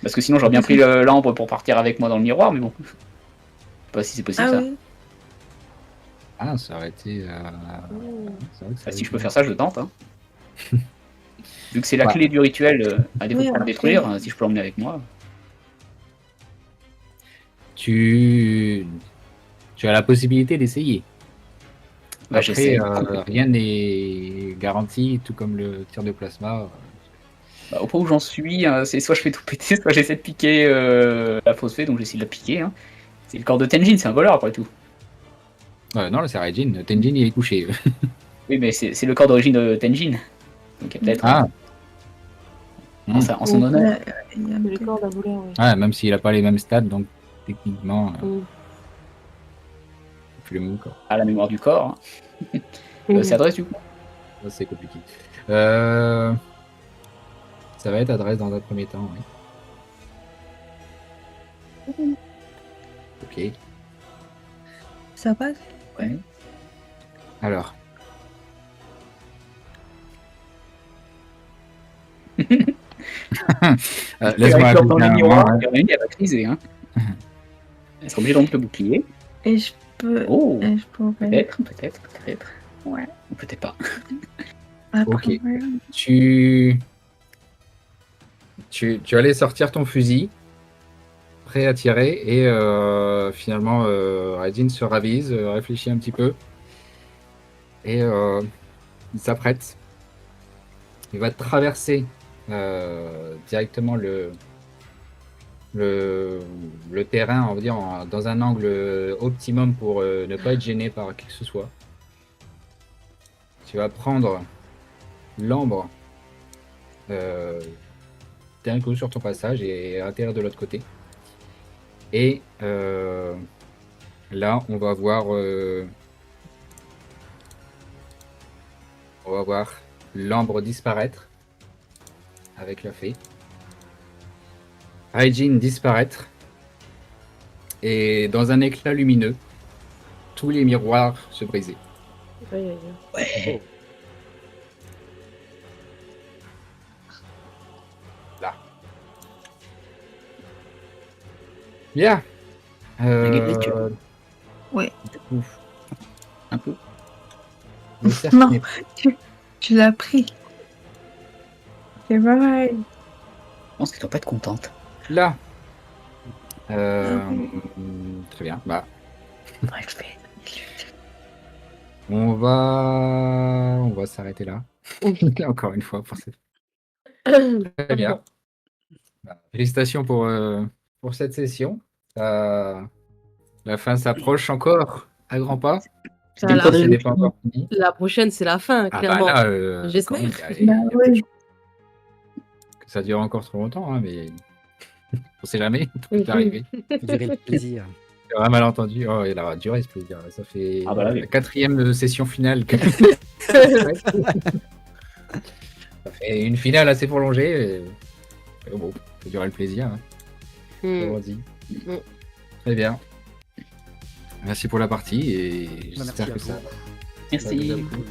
Parce que sinon j'aurais bien pris l'ambre pour partir avec moi dans le miroir, mais bon. Je sais pas si c'est possible
Ah
ça.
oui.
Ah, ça aurait été. C'est vrai que ça
Bah, si
aurait
je peux
été-
faire ça, je le tente. Hein. Vu que c'est la
Ouais.
clé du rituel, à défaut
Oui,
de pas le
après.
détruire, si je peux l'emmener avec moi.
Tu... tu as la possibilité d'essayer.
Bah,
Après,
j'essaye.
rien n'est garanti, tout comme le tir de plasma.
Bah, au point où j'en suis, c'est soit je fais tout péter, soit j'essaie de piquer la fausse fée, donc j'essaie de la piquer. Hein. C'est le corps de Tenjin, c'est un voleur après tout.
Non, là, c'est Raijin. Tenjin, il est couché.
Oui, mais c'est le corps d'origine de Tenjin. Donc il y a peut-être
Ah,
en son honneur.
Il y a
C'est le corps d'un voleur, oui.
ouais, même s'il n'a pas les mêmes stats, donc techniquement, plus le même corps.
À la mémoire du corps. Hein. C'est adresse du coup.
Ça, c'est compliqué. Ça va être adresse dans un premier temps, oui. Ok.
Ça passe.
Ouais.
Alors. Laisse-moi
Elle dans le
appliquer un
miroir,
moment,
il y en a une, elle va criser. Hein. Elle sera obligée de rompre le bouclier.
Et je peux.
Oh,
Et je pourrais.
peut-être. Ouais, ou peut-être pas.
Après,
Ok. Tu allais sortir ton fusil, prêt à tirer, et finalement, Raijin se ravise, réfléchit un petit peu, et il s'apprête. Il va traverser directement le terrain, on va dire, dans un angle optimum pour ne pas être gêné par qui que ce soit. Tu vas prendre l'ambre d'un coup sur ton passage et atterrir de l'autre côté. Et là, on va voir l'ambre disparaître avec la fée. Raijin disparaître. Et dans un éclat lumineux, tous les miroirs se briser.
Ouais.
Là. Bien.
Ouais.
Du coup,
Un peu.
le cercle
Non.
n'est-
Tu l'as pris. C'est pas mal.
pense qu'elle doit pas être contente.
Là. Très bien. Bah,
Ouais, je fais-
on va s'arrêter là. Encore une fois pour cette. Très bien. Bah, félicitations pour cette session. La fin s'approche encore à grands pas.
Ça,
Une
la,
fois de-
Ce n'est pas encore fini.
la prochaine, c'est la fin,
Ah bah
clairement.
là,
J'espère.
quand même, il y a
Bah
peu de
oui.
chances que ça dure encore trop longtemps, hein, mais on sait jamais, tout peut arriver.
Faut durer le plaisir.
Il y aura un malentendu. Oh, il aura duré ce plaisir. Ça fait
Ah bah là, oui.
la 4e session finale. Ça fait une finale assez prolongée. Mais bon, ça durer le plaisir. Hein.
Hmm.
Vas-y.
Mm.
Très bien. Merci pour la partie et
Bah,
j'espère
merci à
que ça,
vous.
ça vous a
Merci.
plu.